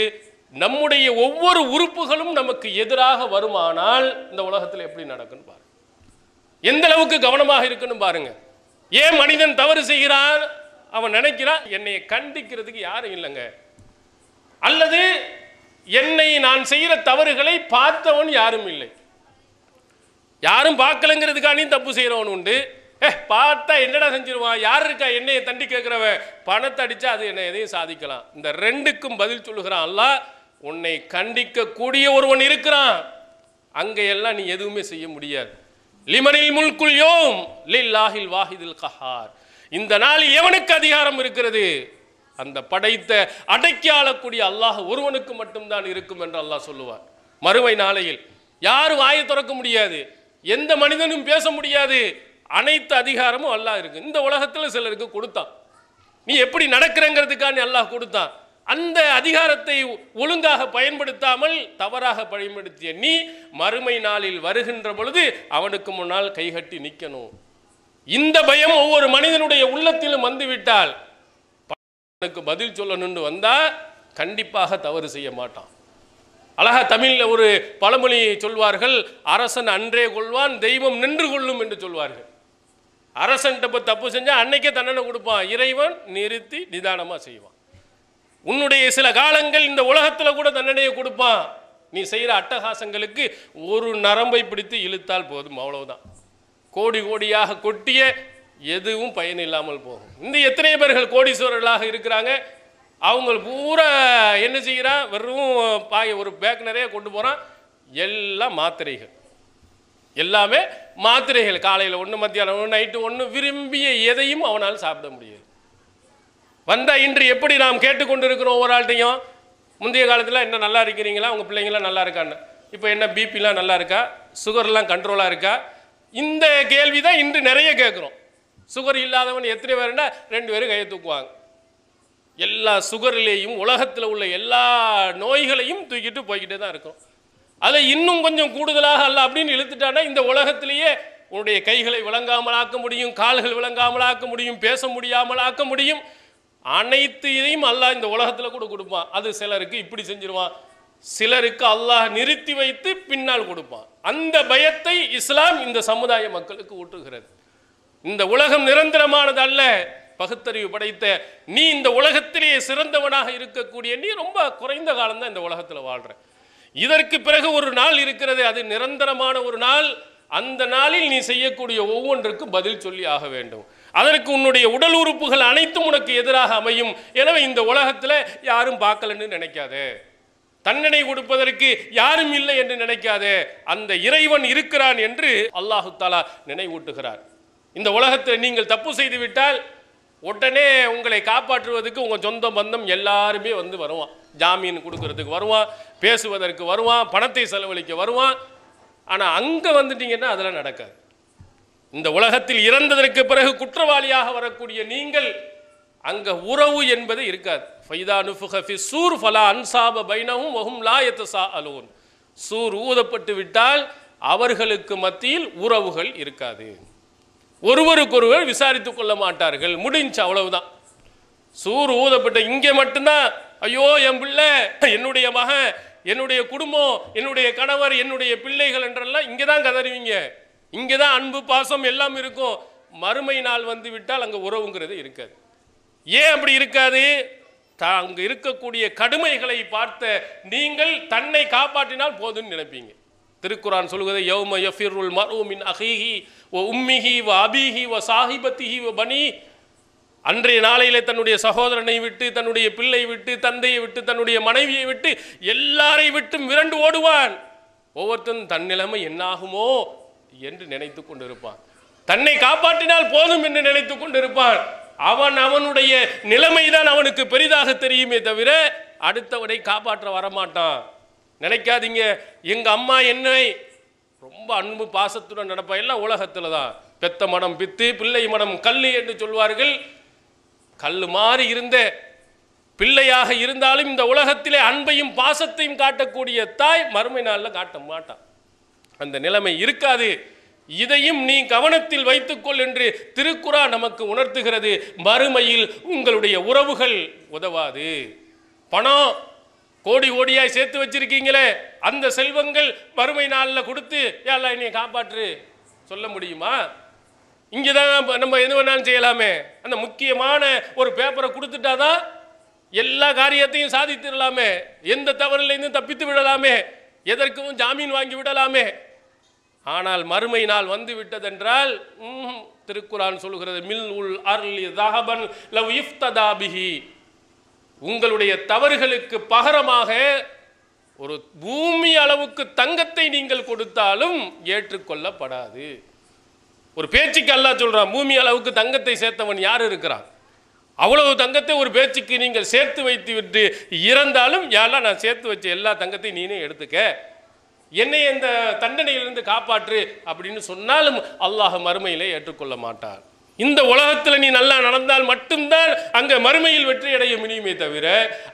நம்முடைய ஒவ்வொரு உறுப்புகளும் நமக்கு எதிராக வருமானால் இந்த உலகத்தில் எப்படி நடக்குன்னு பாருங்க. எந்த அளவுக்கு கவனமாக இருக்குன்னு பாருங்க. ஏன் மனிதன் தவறு செய்கிறான்? அவன் நினைக்கிறான் என்னை கண்டிக்கிறதுக்கு யாரும் இல்லைங்க, அல்லது என்னை நான் செய்கிற தவறுகளை பார்த்தவன் யாரும் இல்லை. யாரும் பார்க்கலங்கிறதுக்கான தப்பு செய்கிறவன் உண்டு. பார்த்தா என்னடா செஞ்சிருவான், யார் இருக்கா என்னையை தண்டி கேட்கிறவன், பணத்தை அடிச்சா அது என்ன எதையும் சாதிக்கலாம். இந்த ரெண்டுக்கும் பதில் சொல்லுகிறான் அல்லாஹ். உன்னை கண்டிக்க கூடிய ஒருவன் இருக்கிறான், அங்கே எல்லாம் நீ எதுவுமே செய்ய முடியாது. லிமனில் முல்குல் யோம் லில்லாஹில் வாஹிதுல் கஹார். இந்த நாளில் எவனுக்கு அதிகாரம் இருக்கிறது? அந்த படைத்த அடக்கி ஆளக்கூடிய அல்லாஹ் ஒருவனுக்கு மட்டும்தான் இருக்கும் என்று அல்லாஹ் சொல்லுவார். மறுமை நாளையில் யாரும் வாயை திறக்க முடியாது, எந்த மனிதனும் பேச முடியாது. அனைத்து அதிகாரமும் அல்லாஹ் இருக்கு. இந்த உலகத்தில் சிலருக்கு கொடுத்தான், நீ எப்படி நடக்கிறங்கிறதுக்கான அல்லாஹ் கொடுத்தான். அந்த அதிகாரத்தை ஒழுங்காக பயன்படுத்தாமல் தவறாக பயன்படுத்திய நீ மறுமை நாளில் வருகின்ற பொழுது அவனுக்கு முன்னால் கைகட்டி நிற்கணும். இந்த பயம் ஒவ்வொரு மனிதனுடைய உள்ளத்திலும் வந்துவிட்டால் பதில் சொல்லணும்னு வந்தா கண்டிப்பாக தவறு செய்ய மாட்டான். அழகா தமிழில் ஒரு பழமொழி சொல்வார்கள், அரசன் அன்றே கொள்வான், தெய்வம் நின்று கொள்ளும் என்று சொல்வார்கள். அரசன்ட்ட போய் தப்பு செஞ்சா அன்னைக்கே தண்டனை கொடுப்பான், இறைவன் நிறுத்தி நிதானமாக செய்வான். உன்னுடைய சில காலங்கள் இந்த உலகத்தில் கூட தண்டனையை கொடுப்பான். நீ செய்கிற அட்டகாசங்களுக்கு ஒரு நரம்பை பிடித்து இழுத்தால் போதும், அவ்வளவுதான். கோடி கோடியாக கொட்டிய எதுவும் பயன் இல்லாமல் போகும். இந்த எத்தனை பேர்கள் கோடீஸ்வரர்களாக இருக்கிறாங்க, அவங்க பூரா என்ன செய்கிறான், வெறும் ஒரு பேக் நிறைய கொண்டு போகிறான், எல்லாம் மாத்திரைகள், எல்லாமே மாத்திரைகள். காலையில் ஒன்று, மத்தியானம் ஒன்று, நைட்டு ஒன்று, விரும்பிய எதையும் அவனால் சாப்பிட முடியாது. வந்தால் இன்று எப்படி நாம் கேட்டுக்கொண்டிருக்கிறோம் ஒவ்வொரு ஆள்கிட்டையும், முந்தைய காலத்தில் என்ன நல்லா இருக்கிறீங்களா, உங்கள் பிள்ளைங்களாம் நல்லா இருக்கான்னு, இப்போ என்ன பிபிலாம் நல்லா இருக்கா, சுகர்லாம் கண்ட்ரோலாக இருக்கா, இந்த கேள்வி தான் இன்று நிறைய கேட்குறோம். சுகர் இல்லாதவன் எத்தனை பேருன்னா 2 பேரும் கையை தூக்குவாங்க. எல்லா சுகர்லேயும் உலகத்தில் உள்ள எல்லா நோய்களையும் தூக்கிட்டு போய்கிட்டே தான் இருக்கும். அதை இன்னும் கொஞ்சம் கூடுதலாக அல்ல அப்படின்னு இழுத்துட்டானா இந்த உலகத்திலேயே உன்னுடைய கைகளை விளங்காமல் ஆக்க முடியும், கால்கள் விளங்காமல் ஆக்க முடியும், பேச முடியாமல் ஆக்க முடியும். அனைத்தையும் அல்லாஹ் இந்த உலகத்தில் கூட கொடுப்பான். அது சிலருக்கு இப்படி செஞ்சிருவான், சிலருக்கு அல்லாஹ் நிறுத்தி வைத்து பின்னால் கொடுப்பான். அந்த பயத்தை இஸ்லாம் இந்த சமுதாய மக்களுக்கு ஊட்டுகிறது. இந்த உலகம் நிரந்தரமானது அல்ல. பகுத்தறிவு படைத்த நீ இந்த உலகத்திலேயே சிறந்தவனாக இருக்கக்கூடிய நீ ரொம்ப குறைந்த காலம்தான் இந்த உலகத்தில் வாழ்ற. இதற்கு பிறகு ஒரு நாள் இருக்கிறது, அது நிரந்தரமான ஒரு நாள். அந்த நாளில் நீ செய்யக்கூடிய ஒவ்வொன்றுக்கும் பதில் சொல்லி ஆக வேண்டும். அதற்கு உன்னுடைய உடல் உறுப்புகள் அனைத்தும் உனக்கு எதிராக அமையும். எனவே இந்த உலகத்தில் யாரும் பார்க்கலன்னு நினைக்காதே, தண்டனை கொடுப்பதற்கு யாரும் இல்லை என்று நினைக்காதே, அந்த இறைவன் இருக்கிறான் என்று அல்லாஹு தஆலா நினைவூட்டுகிறார். இந்த உலகத்தில் நீங்கள் தப்பு செய்து விட்டால் உடனே உங்களை காப்பாற்றுவதற்கு உங்கள் சொந்த பந்தம் எல்லாருமே வந்து வருவான், ஜாமீன் கொடுக்கறதுக்கு வருவான், பேசுவதற்கு வருவான், பணத்தை செலவழிக்க வருவான். ஆனால் அங்கே வந்துட்டீங்கன்னா அதெல்லாம் நடக்காது. இந்த உலகத்தில் இறந்ததற்கு பிறகு குற்றவாளியாக வரக்கூடிய நீங்கள் அங்கே உறவு என்பது இருக்காது. ஃபைதா நுஃபிக ஃபி ஸூர் ஃபலா அன்சாப பைனஹும் வஹும் லா யதஸாஅலூன். சூர் ஊதப்பட்டு விட்டால் அவர்களுக்கு மத்தியில் உறவுகள் இருக்காது, ஒருவருக்கொருவர் விசாரித்துக் கொள்ள மாட்டார்கள், முடிஞ்சு அவ்வளவுதான். சூர் ஊதப்பட்ட இங்கே மட்டும்தான் ஐயோ என் பிள்ளை, என்னுடைய மகன், என்னுடைய குடும்பம், என்னுடைய கணவர், என்னுடைய பிள்ளைகள் என்றெல்லாம் இங்கே தான் கதறுவீங்க. இங்கே தான் அன்பு பாசம் எல்லாம் இருக்கும். மறுமை நாள் வந்து விட்டால் அங்கே உறவுங்கிறது இருக்காது. ஏன் அப்படி இருக்காது? அங்கே இருக்கக்கூடிய கடுமைகளை பார்த்த நீங்கள் தன்னை காப்பாற்றினால் போதும்னு நினைப்பீங்க. திருக்குரான் சொல்கிறது, யௌம யஃபிருல் மர்உ மின் அஹீஹி வ உம்மிஹி வ அபீஹி வ சாஹிபத்திஹி வ பனி. அன்றைய நாளையிலே தன்னுடைய சகோதரனை விட்டு, தன்னுடைய பிள்ளை விட்டு, தந்தையை விட்டு, தன்னுடைய மனைவியை விட்டு, எல்லாரை விட்டும் விரண்டு ஓடுவான். ஒவ்வொருத்தரும் தன் நிலைமை என்னாகுமோ என்று நினைத்து கொண்டிருப்பான். தன்னை காப்பாற்றினால் போதும் என்று நினைத்து கொண்டிருப்பான். அவனுடைய நிலைமைதான் அவனுக்கு பெரிதாக தெரியுமே தவிர அடுத்தவனை காப்பாற்ற வரமாட்டான். நினைக்காதீங்க, எங்க அம்மா என்னை ரொம்ப அன்பு பாசத்துடன் நடப்பா. எல்லாம் உலகத்துல தான். பெத்த மனம் பித்து, பிள்ளை மனம் கல்லு என்று சொல்வார்கள். கல் மாறி இருந்த பிள்ளையாக இருந்தாலும் இந்த உலகத்திலே அன்பையும் பாசத்தையும் காட்டக்கூடிய தாய் மறுமை நாளில் காட்ட மாட்டான். அந்த நிலைமை இருக்காது. இதையும் நீ கவனத்தில் வைத்துக்கொள் என்று திருக்குர்ஆன் நமக்கு உணர்த்துகிறது. மறுமையில் உங்களுடைய உறவுகள் உதவாது. பணம் கோடி கோடியாய் சேர்த்து வச்சிருக்கீங்களே, அந்த செல்வங்கள் மறுமை நாளில் கொடுத்து யா அல்லாஹ் என்னை காப்பாற்று சொல்ல முடியுமா? இங்கே தான் நம்ம எது வேணாலும் செய்யலாமே. அந்த முக்கியமான ஒரு பேப்பரை கொடுத்துட்டாதான் எல்லா காரியத்தையும் சாதித்திடலாமே, எந்த தவறிலிருந்து தப்பித்து விடலாமே, எதற்கும் ஜாமீன் வாங்கி விடலாமே. ஆனால் மறுமை நாள் வந்து விட்டதென்றால் திருக்குர்ஆன் சொல்கிறது, மில் உல் அர்லி தஹபன் லவ் இஃப்ததா பிஹி, உங்களுடைய தவறுகளுக்கு பகரமாக ஒரு பூமி அளவுக்கு தங்கத்தை நீங்கள் கொடுத்தாலும் ஏற்றுக்கொள்ளப்படாது. ஒரு பேச்சுக்கு அல்லாஹ் சொல்றான், பூமி அளவுக்கு தங்கத்தை சேர்த்தவன் யார் இருக்கிறான்? அவ்வளவு தங்கத்தை ஒரு பேச்சுக்கு நீங்கள் சேர்த்து வைத்து விட்டு இறந்தாலும் யாரெல்லாம் நான் சேர்த்து வச்ச எல்லா தங்கத்தையும் நீனே எடுத்துக்க, என்னை இந்த தண்டனையிலிருந்து காப்பாற்று அப்படின்னு சொன்னாலும் அல்லாஹ் மறுமையிலே ஏற்றுக்கொள்ள மாட்டான். இந்த உலகத்தில் நீ நல்லா நடந்தால் மட்டும்தான் அங்கே மறுமையில் வெற்றி அடைய முடியுமே தவிர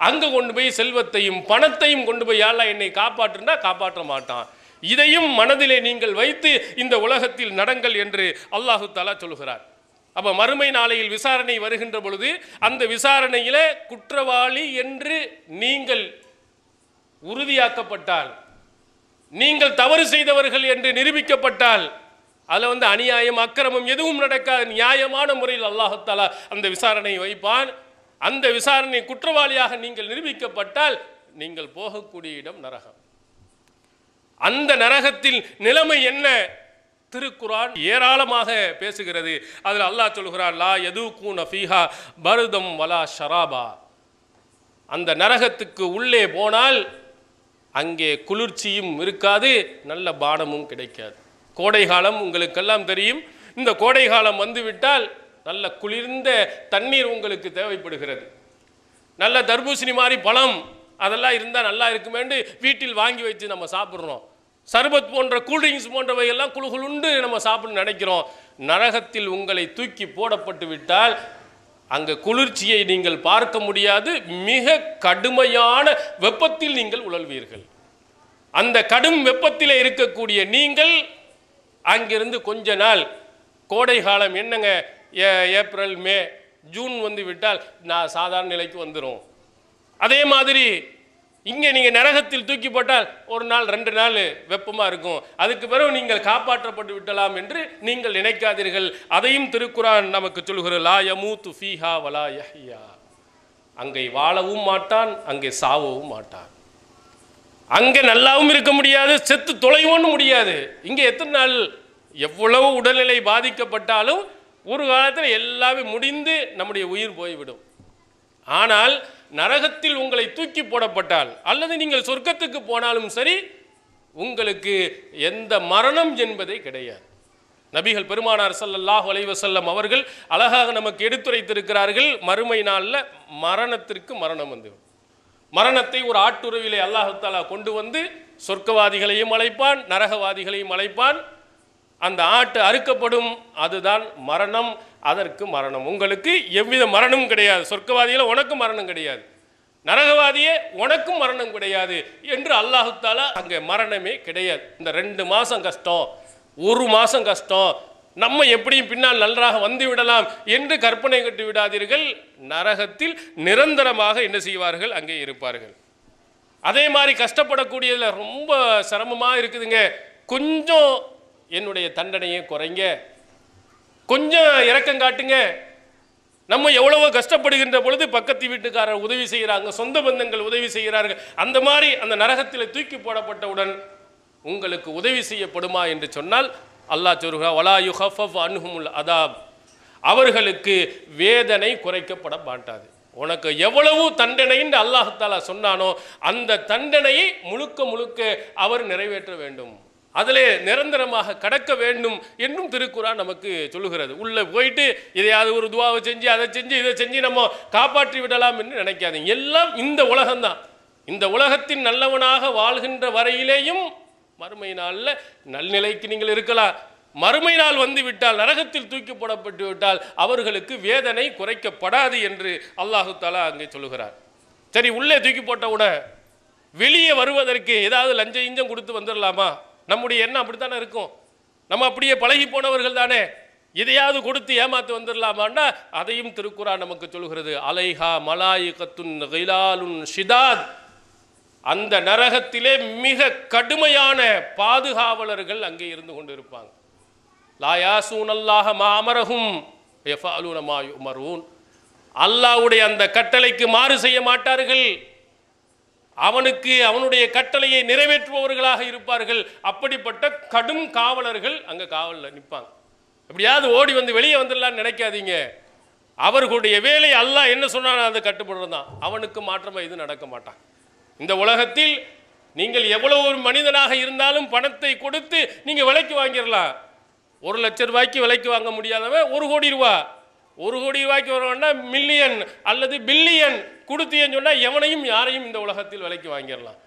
அங்கே கொண்டு போய் செல்வத்தையும் பணத்தையும் கொண்டு போய் யாரெல்லாம் என்னை காப்பாற்றுனா காப்பாற்ற மாட்டான். இதையும் மனதிலே நீங்கள் வைத்து இந்த உலகத்தில் நடங்கள் என்று அல்லாஹு தஆலா சொல்கிறார். அப்போ மறுமை நாளையில் விசாரணை வருகின்ற பொழுது அந்த விசாரணையில குற்றவாளி என்று நீங்கள் உறுதியாக்கப்பட்டால், நீங்கள் தவறு செய்தவர்கள் என்று நிரூபிக்கப்பட்டால், அதில் அநியாயம் அக்கிரமம் எதுவும் நடக்காது. நியாயமான முறையில் அல்லாஹ் தஆலா அந்த விசாரணை வைப்பான். அந்த விசாரணை குற்றவாளியாக நீங்கள் நிரூபிக்கப்பட்டால் நீங்கள் போகக்கூடிய இடம் நரகம். அந்த நரகத்தில் நிலைமை என்ன? திருக்குர்ஆன் ஏராளமாக பேசுகிறது. அதில் அல்லாஹ் சொல்கிறான், லா யதூகுன ஃபீஹா பர்தம் வலா ஷராபா. அந்த நரகத்துக்கு உள்ளே போனால் அங்கே குளிர்ச்சியும் இருக்காது, நல்ல பானமும் கிடைக்காது. கோடை காலம் உங்களுக்கெல்லாம் தெரியும். இந்த கோடை காலம் வந்துவிட்டால் நல்ல குளிர்ந்த தண்ணீர் உங்களுக்கு தேவைப்படுகிறது. நல்ல தர்பூசணி மாதிரி பழம் அதெல்லாம் இருந்தால் நல்லா இருக்குமேண்டு வீட்டில் வாங்கி வச்சு நம்ம சாப்பிட்றோம். சர்பத் போன்ற கூல்ட்ரிங்க்ஸ் போன்றவை எல்லாம் குளுகுளுண்டு நம்ம சாப்பிட நினைக்கிறோம். நரகத்தில் உங்களை தூக்கி போடப்பட்டு விட்டால் அங்கே குளிர்ச்சியை நீங்கள் பார்க்க முடியாது. மிக கடுமையான வெப்பத்தில் நீங்கள் உழல்வீர்கள். அந்த கடும் வெப்பத்தில் இருக்கக்கூடிய நீங்கள் அங்கிருந்து கொஞ்ச நாள், கோடை காலம் என்னங்க ஏப்ரல் மே ஜூன் வந்து விட்டால் நான் சாதாரண நிலைக்கு வந்துடும். அதே மாதிரி இங்கே நீங்கள் நரகத்தில் தூக்கி போட்டால் ஒரு நாள் 2 நாள் வெப்பமாக இருக்கும். அதுக்கு பிறகு நீங்கள் காப்பாற்றப்பட்டு விட்டலாம் என்று நீங்கள் நினைக்காதீர்கள். அதையும் திருக்குர்ஆன் நமக்கு சொல்கிறது, லா யமூத்து ஃபீஹா வலா யஹ்யா. அங்கே வாழவும் மாட்டான், அங்கே சாவவும் மாட்டான். அங்கே நல்லாவும் இருக்க முடியாது, செத்து தொலைவோன்னு முடியாது. இங்கே எத்தனை நாள் எவ்வளவு உடல்நிலை பாதிக்கப்பட்டாலும் ஒரு காலத்தில் எல்லாமே முடிந்து நம்முடைய உயிர் போய்விடும். ஆனால் நரகத்தில் உங்களை தூக்கி போடப்பட்டால் அல்லது நீங்கள் சொர்க்கத்துக்கு போனாலும் சரி, உங்களுக்கு எந்த மரணம் என்பதே கிடையாது. நபிகள் பெருமானார் ஸல்லல்லாஹு அலைஹி வஸல்லம் அவர்கள் அழகாக நமக்கு எடுத்துரைத்திருக்கிறார்கள், மறுமை நாளில் மரணத்திற்கு மரணம் வந்து, மரணத்தை ஒரு ஆட்டுறவிலே அல்லாஹ் தஆலா கொண்டு வந்து சொர்க்கவாதிகளையும் அழைப்பான், நரகவாதிகளையும் அழைப்பான். அந்த ஆட்டு அறுக்கப்படும், அதுதான் மரணம். அதற்கு மரணம், உங்களுக்கு எவ்வித மரணமும் கிடையாது. சொர்க்கவாதியில் உனக்கும் மரணம் கிடையாது, நரகவாதியே உனக்கும் மரணம் கிடையாது என்று அல்லாஹ் தஆலா அங்கே மரணமே கிடையாது. இந்த 2 மாதம் கஷ்டம், 1 மாதம் கஷ்டம், நம்ம எப்படியும் பின்னால் நன்றாக வந்து விடலாம் என்று கற்பனை கட்டு விடாதீர்கள். நரகத்தில் நிரந்தரமாக என்ன செய்வார்கள்? அங்கே இருப்பார்கள். அதே மாதிரி கஷ்டப்படக்கூடியதில் ரொம்ப சிரமமாக இருக்குதுங்க, கொஞ்சம் என்னுடைய தண்டனையை குறைங்க, கொஞ்சம் இரக்கம் காட்டுங்க. நம்ம எவ்வளவோ கஷ்டப்படுகின்ற பொழுது பக்கத்து வீட்டுக்காரர் உதவி செய்கிறாங்க, சொந்த பந்தங்கள் உதவி செய்கிறார்கள். அந்த மாதிரி அந்த நரகத்தில் தூக்கி போடப்பட்டவுடன் உங்களுக்கு உதவி செய்யப்படுமா என்று சொன்னால் அல்லாஹ் சொல்கிறார், வலா யுஹஃபஃப் அன்ஹுமுல் அதாப். அவர்களுக்கு வேதனை குறைக்கப்பட மாட்டாது. உனக்கு எவ்வளவு தண்டனைன்னு அல்லாஹ் தஆலா சொன்னானோ அந்த தண்டனையை முழுக்க முழுக்க அவர் நிறைவேற்ற வேண்டும், அதிலே நிரந்தரமாக கடக்க வேண்டும் என்றும் திருக்குர்ஆன் நமக்கு சொல்லுகிறது. உள்ளே போயிட்டு இதையாவது ஒரு துவாவை செஞ்சு அதை செஞ்சு இதை செஞ்சு நம்ம காப்பாற்றி விடலாம் என்று நினைக்காதீங்க. எல்லாம் இந்த உலகம்தான். இந்த உலகத்தின் நல்லவனாக வாழ்கின்ற வரையிலேயும் மறுமை நாளில் நல்நிலைக்கு நீங்கள் இருக்கலாம். மறுமை நாள் வந்து விட்டால், நரகத்தில் தூக்கி போடப்பட்டு விட்டால் அவர்களுக்கு வேதனை குறைக்கப்படாது என்று அல்லாஹு தஆலா அங்கே சொல்லுகிறார். சரி, உள்ளே தூக்கி போட்ட உட வெளியே வருவதற்கு ஏதாவது லஞ்சம் இஞ்சம் கொடுத்து வந்துடலாமா? நம்முடைய எண்ணம் அப்படித்தானே இருக்கும். நம்ம அப்படியே பழகி போனவர்கள் தானே, இதையாவது கொடுத்து ஏமாத்து வந்துடலாமான்னா அதையும் திருக்குர்ஆன் நமக்கு சொல்கிறது. அலைஹா மலாயிகத்துன் கிலாலுன் ஷிதாத், அந்த நரகத்திலே மிக கடுமையான பாதுகாவலர்கள் அங்கே இருந்து கொண்டு இருப்பாங்க. லா யாசூனல்லாஹ மா அமரஹும் யஃபஅலூன மா யுமரூன், அல்லாஹ்வுடைய அந்த கட்டளைக்கு மாறு செய்ய மாட்டார்கள், அவனுடைய கட்டளையை நிறைவேற்றுபவர்களாக இருப்பார்கள். அப்படிப்பட்ட கடும் காவலர்கள் அங்கே காவலில் நிற்பாங்க. எப்படியாவது ஓடி வந்து வெளியே வந்துடலான்னு நினைக்காதீங்க. அவர்களுடைய வேலை அல்லாஹ் என்ன சொன்னாலும் அதை கட்டுப்படுறது தான். அவனுக்கு மாற்றமாக இது நடக்க மாட்டான். இந்த உலகத்தில் நீங்கள் எவ்வளவு ஒரு மனிதனாக இருந்தாலும் பணத்தை கொடுத்து நீங்கள் விலைக்கு வாங்கிடலாம். 1 லட்சம் ரூபாய்க்கு விலைக்கு வாங்க முடியாதவன் 1 கோடி ரூபா, 1 கோடி ரூபாய்க்கு வரணும்னா மில்லியன் அல்லது பில்லியன் கொடுத்தேன்னு சொன்னால் எவனையும் யாரையும் இந்த உலகத்தில் விலைக்கு வாங்கிடலாம்.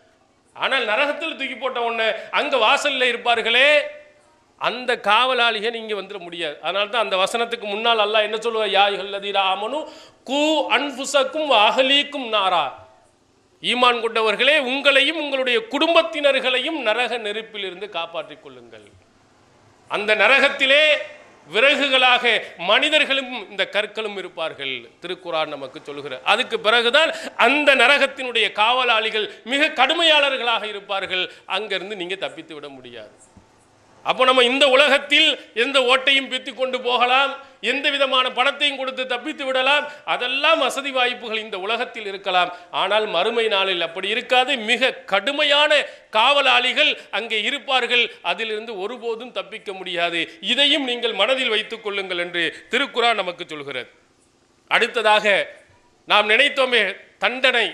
ஆனால் நரகத்தில் தூக்கி போட்ட உடனே அங்கே வாசலில் இருப்பார்களே அந்த காவலாளிகள் இங்கே வந்துட முடியாது. அதனால தான் அந்த வசனத்துக்கு முன்னால் அல்லாஹ் என்ன சொல்லுவார்? யா அய்யுஹல்லதீன ஆமனு கூ அன்ஃபுஸக்கும் வ அஹ்லீக்கும் நாரா, ஈமான் கொண்டவர்களே உங்களையும் உங்களுடைய குடும்பத்தினர்களையும் நரக நெருப்பிலிருந்து காப்பாற்றிக் கொள்ளுங்கள். அந்த நரகத்திலே விறகுகளாக மனிதர்களும் இந்த கற்களும் இருப்பார்கள், திருக்குர்ஆன் நமக்கு சொல்லுகிற. அதுக்கு பிறகுதான் அந்த நரகத்தினுடைய காவலாளிகள் மிக கடுமையாளர்களாக இருப்பார்கள். அங்கிருந்து நீங்க தப்பித்து விட முடியாது. அப்போ நம்ம இந்த உலகத்தில் எந்த ஓட்டையும் பித்து கொண்டு போகலாம், எந்த விதமான பணத்தையும் கொடுத்து தப்பித்து விடலாம், அதெல்லாம் வசதி வாய்ப்புகள் இந்த உலகத்தில் இருக்கலாம். ஆனால் மறுமை நாளில் அப்படி இருக்காது. மிக கடுமையான காவலாளிகள் அங்கே இருப்பார்கள். அதிலிருந்து ஒருபோதும் தப்பிக்க முடியாது. இதையும் நீங்கள் மனதில் வைத்துக் கொள்ளுங்கள் என்று திருக்குர்ஆன் நமக்கு சொல்கிறது. அடுத்ததாக நாம் நினைத்தோமே, தண்டனை,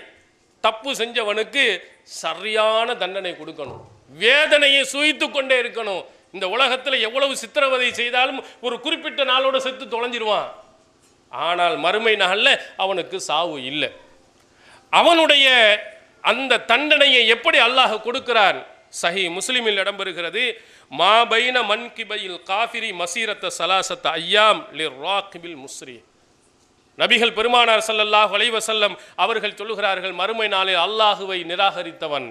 தப்பு செஞ்சவனுக்கு சரியான தண்டனை கொடுக்கணும், வேதனையை சுயித்து கொண்டே இருக்கணும். இந்த உலகத்தில் எவ்வளவு சித்திரவதை செய்தாலும் ஒரு குறிப்பிட்ட நாளோடு செத்து தொலைஞ்சிருவான். ஆனால் மறுமை நாளில் அவனுக்கு சாவு இல்லை. அவனுடைய அந்த தண்டனையை எப்படி அல்லாஹ் கொடுக்கிறான்? சஹீஹ் முஸ்லிமில் இடம்பெறுகிறது. மா பைன மன்கிபைல் காஃபிரி மசீரத்த சலாசத்த ஐயாம் லிர்ராகிபில் முஸ்ரி. நபிகள் பெருமானார் ஸல்லல்லாஹு அலைஹி வஸல்லம் அவர்கள் சொல்லுகிறார்கள், மறுமை நாளில் அல்லாஹுவை நிராகரித்தவன்